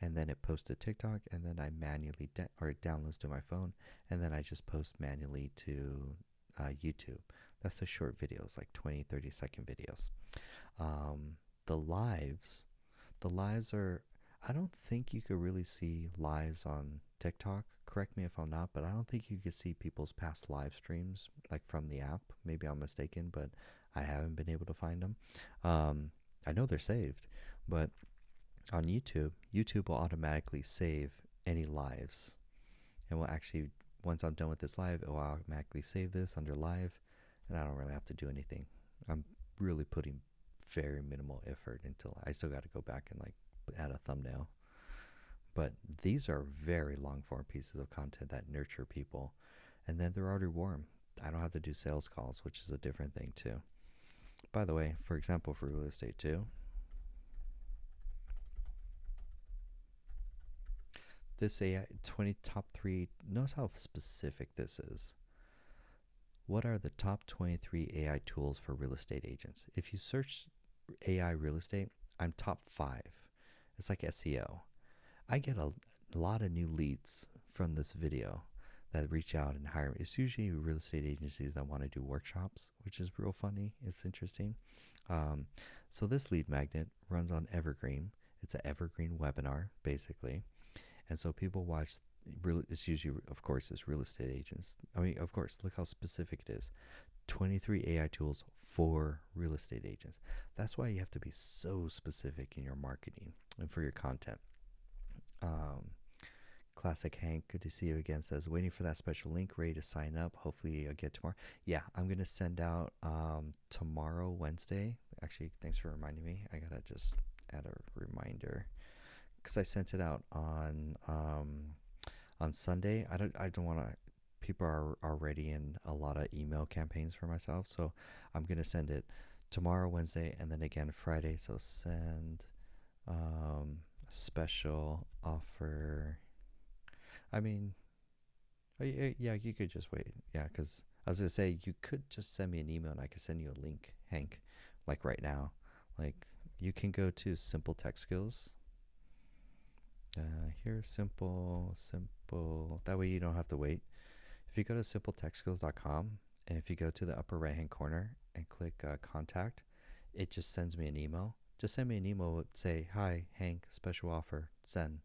And then it posts to TikTok, and then I manually or it downloads to my phone, and then I just post manually to YouTube. That's the short videos, like 20, 30-second videos. the lives, the lives are, I don't think you could really see lives on TikTok. Correct me if I'm not, but I don't think you could see people's past live streams like from the app. Maybe I'm mistaken, but I haven't been able to find them. Um, I know they're saved, but on YouTube, YouTube will automatically save any lives and will actually, once I'm done with this live, it will automatically save this under live, and I don't really have to do anything. I'm really putting very minimal effort until I still got to go back and like add a thumbnail. But these are very long form pieces of content that nurture people, and then they're already warm. I don't have to do sales calls, which is a different thing too. By the way, for example, for real estate too, this AI 20 top 3, notice how specific this is. What are the top 23 AI tools for real estate agents? If you search AI real estate, I'm top 5. It's like SEO. I get a lot of new leads from this video that reach out and hire me. It's usually real estate agencies that want to do workshops, which is real funny. It's interesting. Um, so this lead magnet runs on Evergreen. It's an Evergreen webinar, basically. And so people watch, it's usually, of course, it's real estate agents. I mean, of course, look how specific it is. 23 AI tools for real estate agents. That's why you have to be so specific in your marketing and for your content. Um, Classic Hank, good to see you again, says, waiting for that special link, ready to sign up. Hopefully I'll get tomorrow. Yeah, I'm going to send out tomorrow, Wednesday. Actually, thanks for reminding me. I got to just add a reminder because I sent it out on Sunday. I don't want to. People are already in a lot of email campaigns for myself, so I'm gonna send it tomorrow, Wednesday, and then again Friday. So send special offer. I mean, yeah, you could just wait. Yeah, because I was gonna say you could just send me an email and I could send you a link, Hank, like right now. Like you can go to Simple Tech Skills. Here, simple. That way you don't have to wait. If you go to simpletechskills.com and if you go to the upper right hand corner and click contact, it just sends me an email. Just send me an email with say, hi, Hank, special offer, send.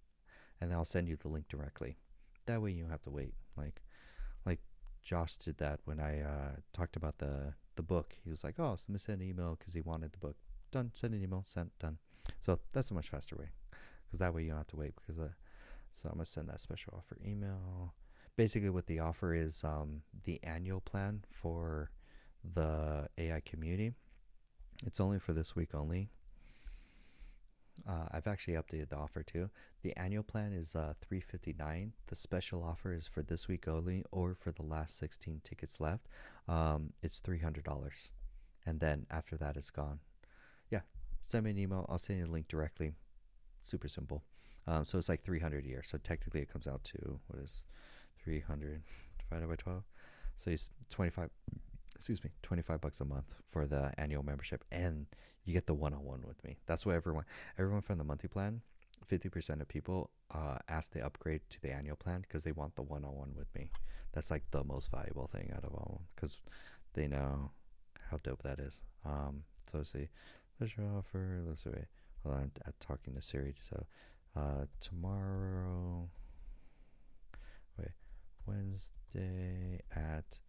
And then I'll send you the link directly. That way you don't have to wait. Like Josh did that when I talked about the book. He was like, oh, let me send an email because he wanted the book. Done, send an email, sent, done. So that's a much faster way. Because that way you don't have to wait. Because so I'm gonna send that special offer email. Basically, what the offer is, the annual plan for the AI community. It's only for this week only. I've actually updated the offer too. The annual plan is $359. The special offer is for this week only, or for the last 16 tickets left. It's $300, and then after that, it's gone. Yeah, send me an email. I'll send you the link directly. Super simple. So it's like 300 a year. So technically it comes out to, what is 300 divided by 12? So it's 25 $25 a month for the annual membership, and you get the one-on-one with me. That's what everyone from the monthly plan, 50% of people ask to upgrade to the annual plan because they want the one-on-one with me. That's like the most valuable thing out of all, because they know how dope that is. So see, special offer. Let's wait. Hold on, I'm talking to Siri. So tomorrow, Wednesday at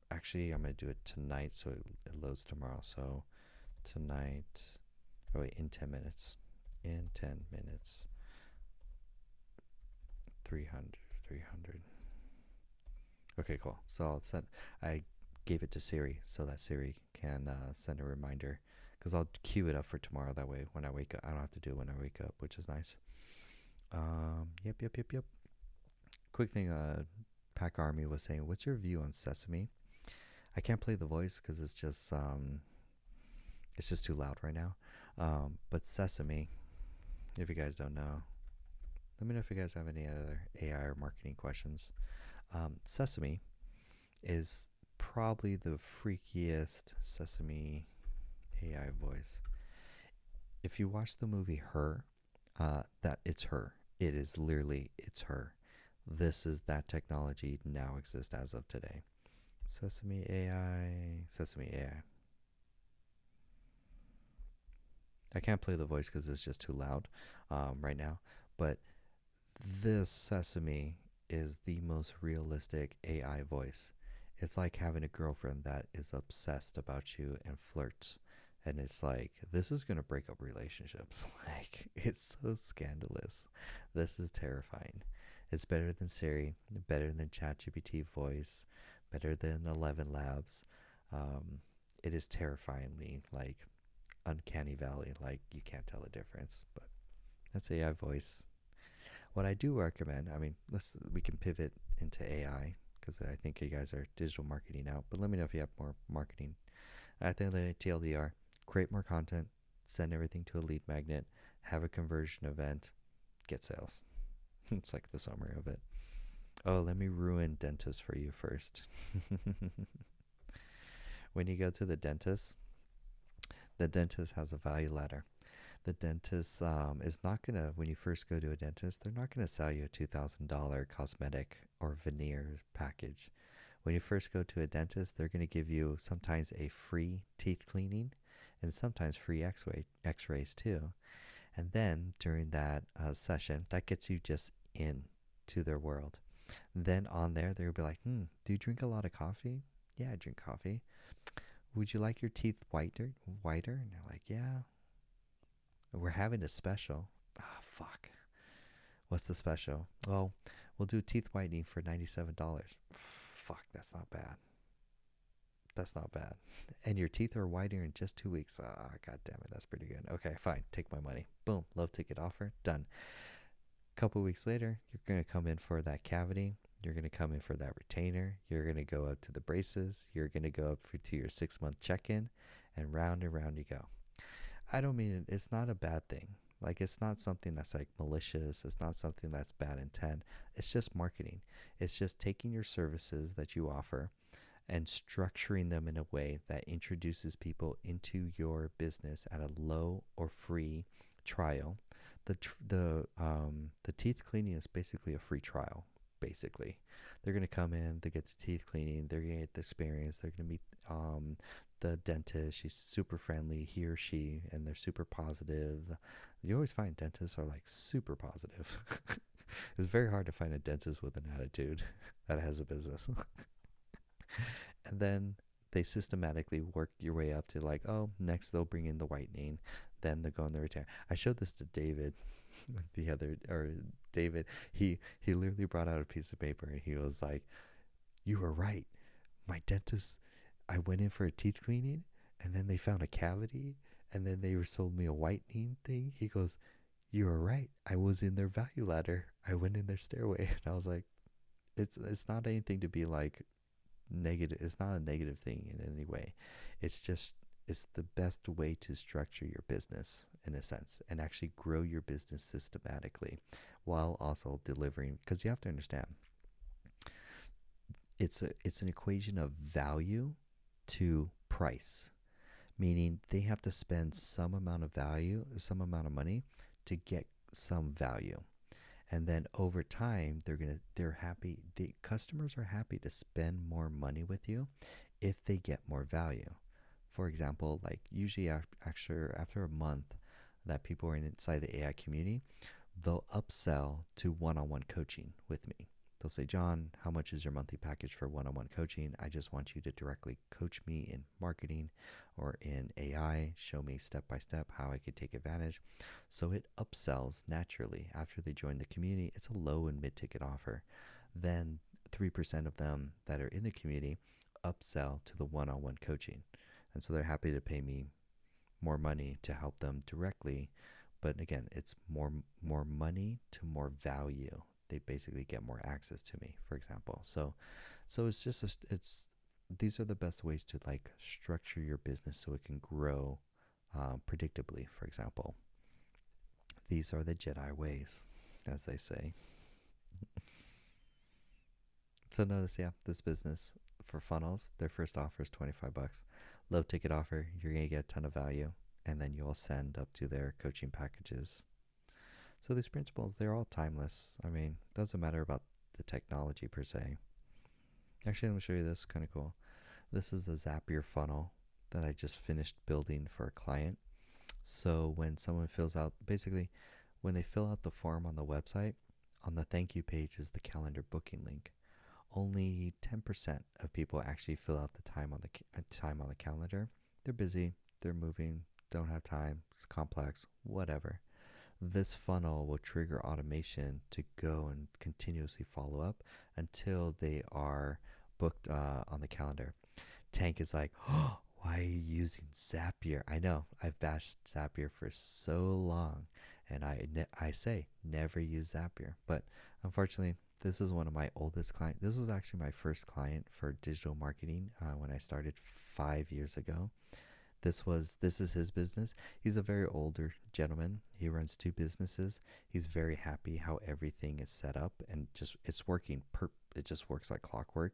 actually I'm gonna do it tonight so it loads tomorrow. So tonight, in 10 minutes, 300. Okay, cool. So I'll send, I gave it to Siri so that Siri can send a reminder, because I'll queue it up for tomorrow. That way when I wake up, I don't have to do it when I wake up, which is nice. Yep. Quick thing, Pack Army was saying, what's your view on Sesame? I can't play the voice because it's just too loud right now. But Sesame, if you guys don't know, let me know if you guys have any other AI or marketing questions. Sesame is probably the freakiest Sesame AI voice. If you watch the movie Her, that it's her. It is literally, it's her. This is that technology now exists as of today. Sesame AI. I can't play the voice because it's just too loud right now. But this Sesame is the most realistic AI voice. It's like having a girlfriend that is obsessed about you and flirts. And it's like, this is going to break up relationships. Like, it's so scandalous. This is terrifying. It's better than Siri, better than ChatGPT voice, better than 11 Labs. Um, it is terrifyingly like uncanny valley. Like, you can't tell the difference. But that's AI voice. What I do recommend, I mean, we can pivot into AI because I think you guys are digital marketing out. But let me know if you have more marketing. At the end of the day, TLDR, create more content, send everything to a lead magnet, have a conversion event, get sales. It's like the summary of it. Oh, let me ruin dentists for you first. When you go to the dentist has a value ladder. The dentist is not going to, when you first go to a dentist, they're not going to sell you a $2,000 cosmetic or veneer package. When you first go to a dentist, they're going to give you sometimes a free teeth cleaning and sometimes free x-rays too. And then during that session, that gets you just in to their world. Then on there, they'll be like, do you drink a lot of coffee? Yeah, I drink coffee. Would you like your teeth whiter? And they're like, yeah. We're having a special. Ah, fuck. What's the special? Oh, we'll do teeth whitening for $97. Fuck, that's not bad. That's not bad. And your teeth are whiter in just 2 weeks. Ah, god damn it, that's pretty good. Okay, fine. Take my money. Boom. Love ticket offer. Done. Couple weeks later, you're going to come in for that cavity. You're going to come in for that retainer. You're going to go up to the braces. You're going to go up to your 6-month check-in, and round you go. I don't mean it, it's not a bad thing. Like, it's not something that's like malicious. It's not something that's bad intent. It's just marketing. It's just taking your services that you offer and structuring them in a way that introduces people into your business at a low or free trial. The teeth cleaning is basically a free trial. Basically, they're gonna come in, they get the teeth cleaning, they're gonna get the experience, they're gonna meet the dentist. She's super friendly, he or she, and they're super positive. You always find dentists are like super positive. It's very hard to find a dentist with an attitude that has a business. And then they systematically work your way up to like, oh, next they'll bring in the whitening, then they'll go in the return. I showed this to David David, he literally brought out a piece of paper and he was like, you were right. My dentist, I went in for a teeth cleaning and then they found a cavity and then they sold me a whitening thing. He goes, you were right. I was in their value ladder. I went in their stairway. And I was like, it's not anything to be like negative. It's not a negative thing in any way. It's just, it's the best way to structure your business in a sense and actually grow your business systematically while also delivering, because you have to understand it's an equation of value to price, meaning they have to spend some amount of value, some amount of money to get some value. And then over time, they're happy. The customers are happy to spend more money with you if they get more value. For example, like usually after a month that people are inside the AI community, they'll upsell to one-on-one coaching with me. They'll say, John, how much is your monthly package for one-on-one coaching? I just want you to directly coach me in marketing or in AI, show me step by step how I could take advantage. So it upsells naturally after they join the community. It's a low and mid-ticket offer. Then 3% of them that are in the community upsell to the one-on-one coaching. And so they're happy to pay me more money to help them directly. But again, it's more money to more value. They basically get more access to me, for example. So it's just these are the best ways to like structure your business so it can grow predictably. For example, these are the Jedi ways, as they say. So notice, yeah, this business for funnels, their first offer is $25. Low ticket offer, you're gonna get a ton of value, and then you'll send up to their coaching packages. So these principles, they're all timeless. I mean, it doesn't matter about the technology per se. Actually, let me show you this, kind of cool. This is a Zapier funnel that I just finished building for a client. So when someone fills out, basically, when they fill out the form on the website, on the thank you page is the calendar booking link. Only 10% of people actually fill out the time on the calendar. They're busy, they're moving, don't have time, it's complex, whatever. This funnel will trigger automation to go and continuously follow up until they are booked on the calendar. Tank is like, oh, why are you using Zapier? I know I've bashed Zapier for so long, and I say never use Zapier. But unfortunately, this is one of my oldest clients. This was actually my first client for digital marketing when I started 5 years ago. This is his business. He's a very older gentleman. He runs two businesses. He's very happy how everything is set up and just it's working it just works like clockwork.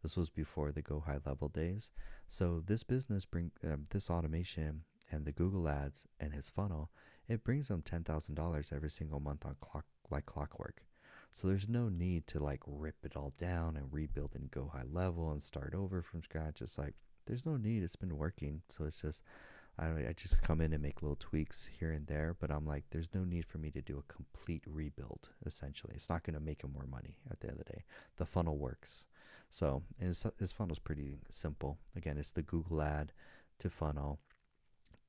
This was before the Go High Level days. So this business bring this automation and the Google ads and his funnel, it brings him $10,000 every single month on clockwork. So there's no need to like rip it all down and rebuild and Go High Level and start over from scratch. It's like there's no need. It's been working. So it's just, I don't know, I just come in and make little tweaks here and there, but I'm like, there's no need for me to do a complete rebuild, essentially. It's not going to make him more money at the end of the day. The funnel works. So his funnel's pretty simple. Again, it's the Google ad to funnel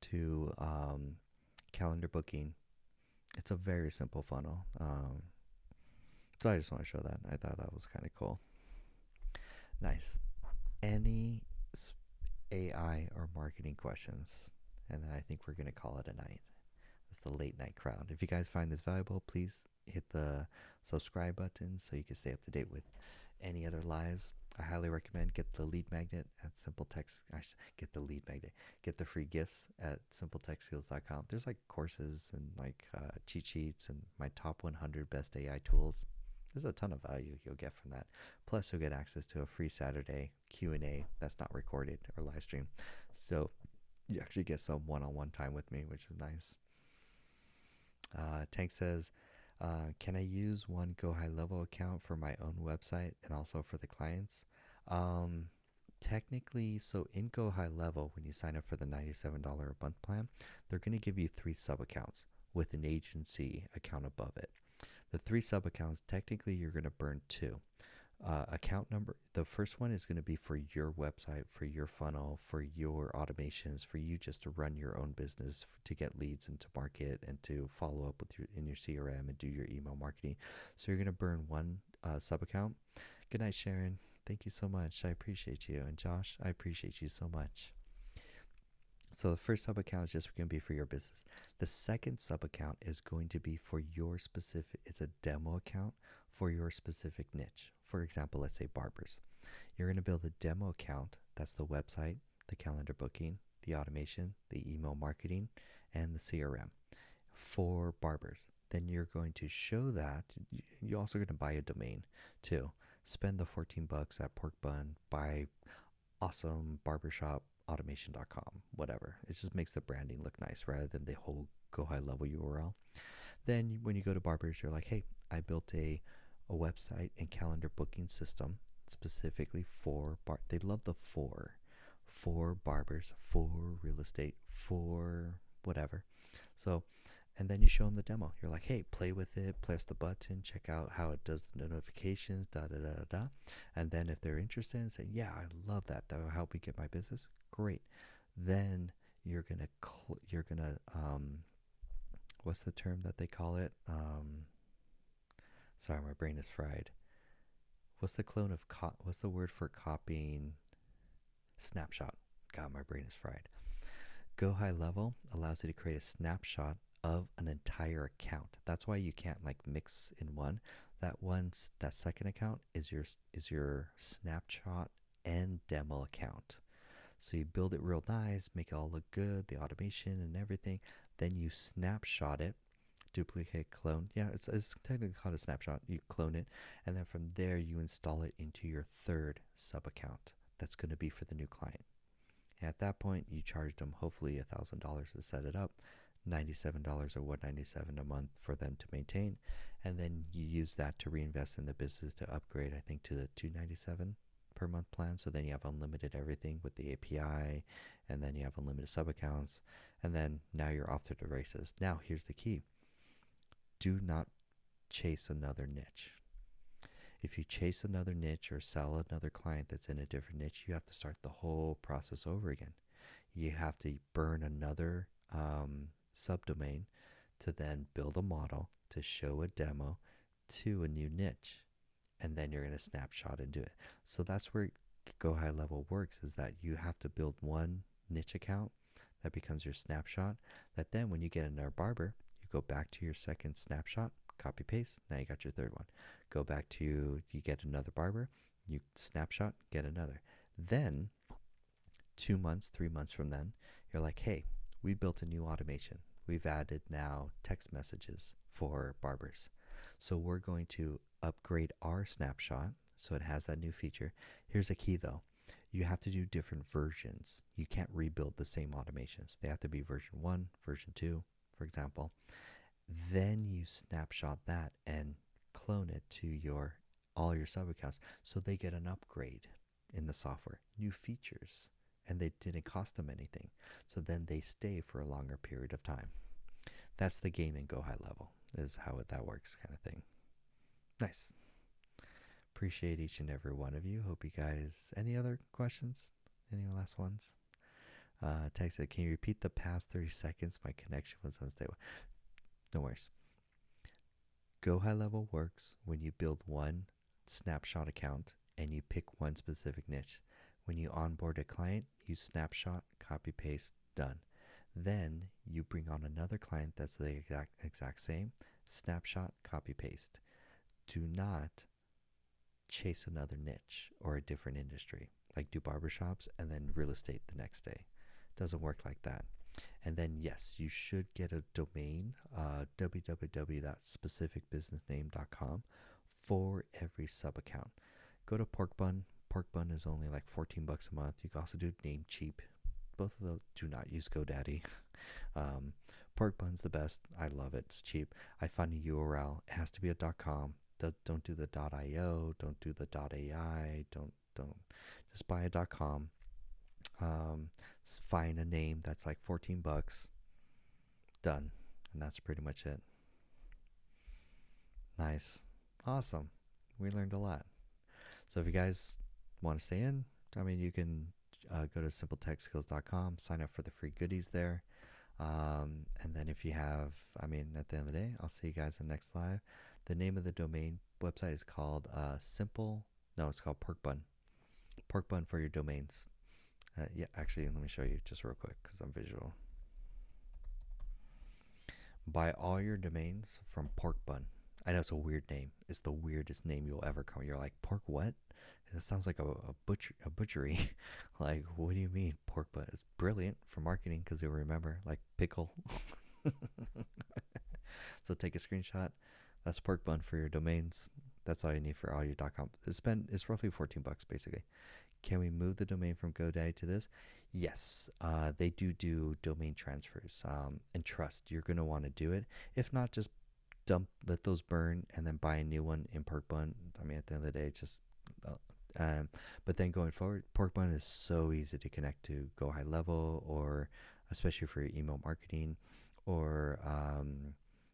to calendar booking. It's a very simple funnel. So I just want to show that. I thought that was kind of cool. Nice. Any AI or marketing questions? And then I think we're going to call it a night. It's the late night crowd. If you guys find this valuable, please hit the subscribe button so you can stay up to date with any other lives. I highly recommend get the lead magnet at Simple Text. Get the lead magnet. Get the free gifts at simpletechskills.com. There's like courses and like cheat sheets and my top 100 best AI tools. There's a ton of value you'll get from that. Plus, you'll get access to a free Saturday Q&A that's not recorded or live stream. So you actually get some one-on-one time with me, which is nice. Tank says, can I use one Go High Level account for my own website and also for the clients? Technically, so in Go High Level, when you sign up for the $97 a month plan, they're going to give you 3 sub accounts with an agency account above it. The 3 sub accounts, technically you're going to burn 2. Account number, the first one is going to be for your website, for your funnel, for your automations, for you just to run your own business, to get leads and to market and to follow up with in your CRM and do your email marketing. So you're going to burn 1 sub account. Good night, Sharon. Thank you so much. I appreciate you. And Josh, I appreciate you so much. So the first sub account is just going to be for your business. The second sub account is going to be for your specific, it's a demo account for your specific niche. For example, let's say barbers. You're going to build a demo account. That's the website, the calendar booking, the automation, the email marketing, and the CRM for barbers. Then you're going to show that. You're also going to buy a domain too. Spend the $14 at Pork Bun, buy awesome barbershop automation.com, whatever. It just makes the branding look nice rather than the whole Go High Level URL. Then when you go to barbers, you're like, hey, I built a website and calendar booking system specifically for they love the for barbers, for real estate, for whatever. So, and then you show them the demo. You're like, hey, play with it, press the button, check out how it does the notifications, da da da da da. And then if they're interested and say, yeah, I love that, that will help me get my business, great. Then you're gonna what's the term that they call it? Sorry, my brain is fried. What's the clone of what's the word for copying? Snapshot. God, my brain is fried. Go High Level allows you to create a snapshot of an entire account. That's why you can't like mix in one. That second account is your snapshot and demo account. So you build it real nice, make it all look good, the automation and everything. Then you snapshot it, duplicate, clone. Yeah, it's technically called a snapshot. You clone it, and then from there you install it into your third sub account. That's going to be for the new client. And at that point, you charge them hopefully $1,000 to set it up, $97 or $197 a month for them to maintain, and then you use that to reinvest in the business to upgrade, I think, to the $297 per month plan. So then you have unlimited everything with the API, and then you have unlimited sub accounts, And then now you're off to the races. Now, here's the key: do not chase another niche. If you chase another niche or sell another client that's in a different niche, you have to start the whole process over again. You have to burn another subdomain to then build a model to show a demo to a new niche. And then you're going to snapshot and do it. So that's where Go High Level works, is that you have to build one niche account that becomes your snapshot, that then when you get another barber, you go back to your second snapshot, copy paste, now you got your third one. Go back to, you get another barber, you snapshot, get another. Then 2 months, 3 months from then, you're like, hey, we built a new automation. We've added now text messages for barbers. So we're going to upgrade our snapshot so it has that new feature. Here's a key though: you have to do different versions. You can't rebuild the same automations. They have to be version 1, version 2, for example. Then you snapshot that and clone it to your all your sub accounts so they get an upgrade in the software, new features, and they didn't cost them anything. So then they stay for a longer period of time. That's the game in Go High Level, is how that works, kind of thing. Nice. Appreciate each and every one of you. Hope you guys, any other questions? Any last ones? Text it, can you repeat the past 30 seconds? My connection was unstable. No worries. Go High Level works when you build one snapshot account and you pick one specific niche. When you onboard a client, you snapshot, copy paste, done. Then you bring on another client that's the exact same, snapshot, copy paste. Do not chase another niche or a different industry, like do barbershops and then real estate the next day. Doesn't work like that. And then yes, you should get a domain, www.specificbusinessname.com, for every sub account. Go to Porkbun. Porkbun is only like 14 bucks a month. You can also do Namecheap. Both of those. Do not use GoDaddy. Porkbun's the best. I love it. It's cheap. I find a URL. It has to be a .com. Don't do the .io. Don't do the .ai. Don't. Just buy a .com. Find a name that's like 14 bucks. Done. And that's pretty much it. Nice. Awesome. We learned a lot. So if you guys want to stay in, I mean, you can go to simpletechskills.com, sign up for the free goodies there. And then if you have, I mean, at the end of the day, I'll see you guys in the next live. The name of the domain website is called it's called Porkbun. Porkbun for your domains. Yeah, actually, let me show you just real quick because I'm visual. Buy all your domains from Porkbun. I know it's a weird name. It's the weirdest name you'll ever come. You're like, pork what? It sounds like a butchery. Like, what do you mean, Porkbun? It's brilliant for marketing because you'll remember, like, pickle. So take a screenshot. That's Porkbun for your domains. That's all you need for all your .com. It's roughly 14 bucks basically. Can we move the domain from GoDaddy to this? Yes, they do domain transfers. And trust, you're going to want to do it. If not, just let those burn and then buy a new one in Porkbun. I mean, at the end of the day, it's just but then going forward, Porkbun is so easy to connect to Go High Level, or especially for your email marketing, or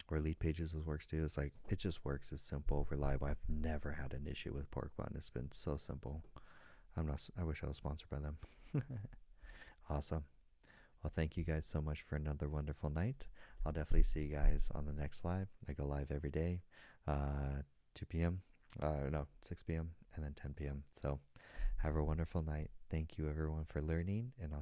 Lead Pages works too. It's like, it just works. It's simple, reliable. I've never had an issue with Porkbun. It's been so simple. I wish I was sponsored by them. Awesome. Well, thank you guys so much for another wonderful night. I'll definitely see you guys on the next live. I go live every day, 2 p.m. 6 p.m. and then 10 p.m. So have a wonderful night. Thank you everyone for learning, and I'll see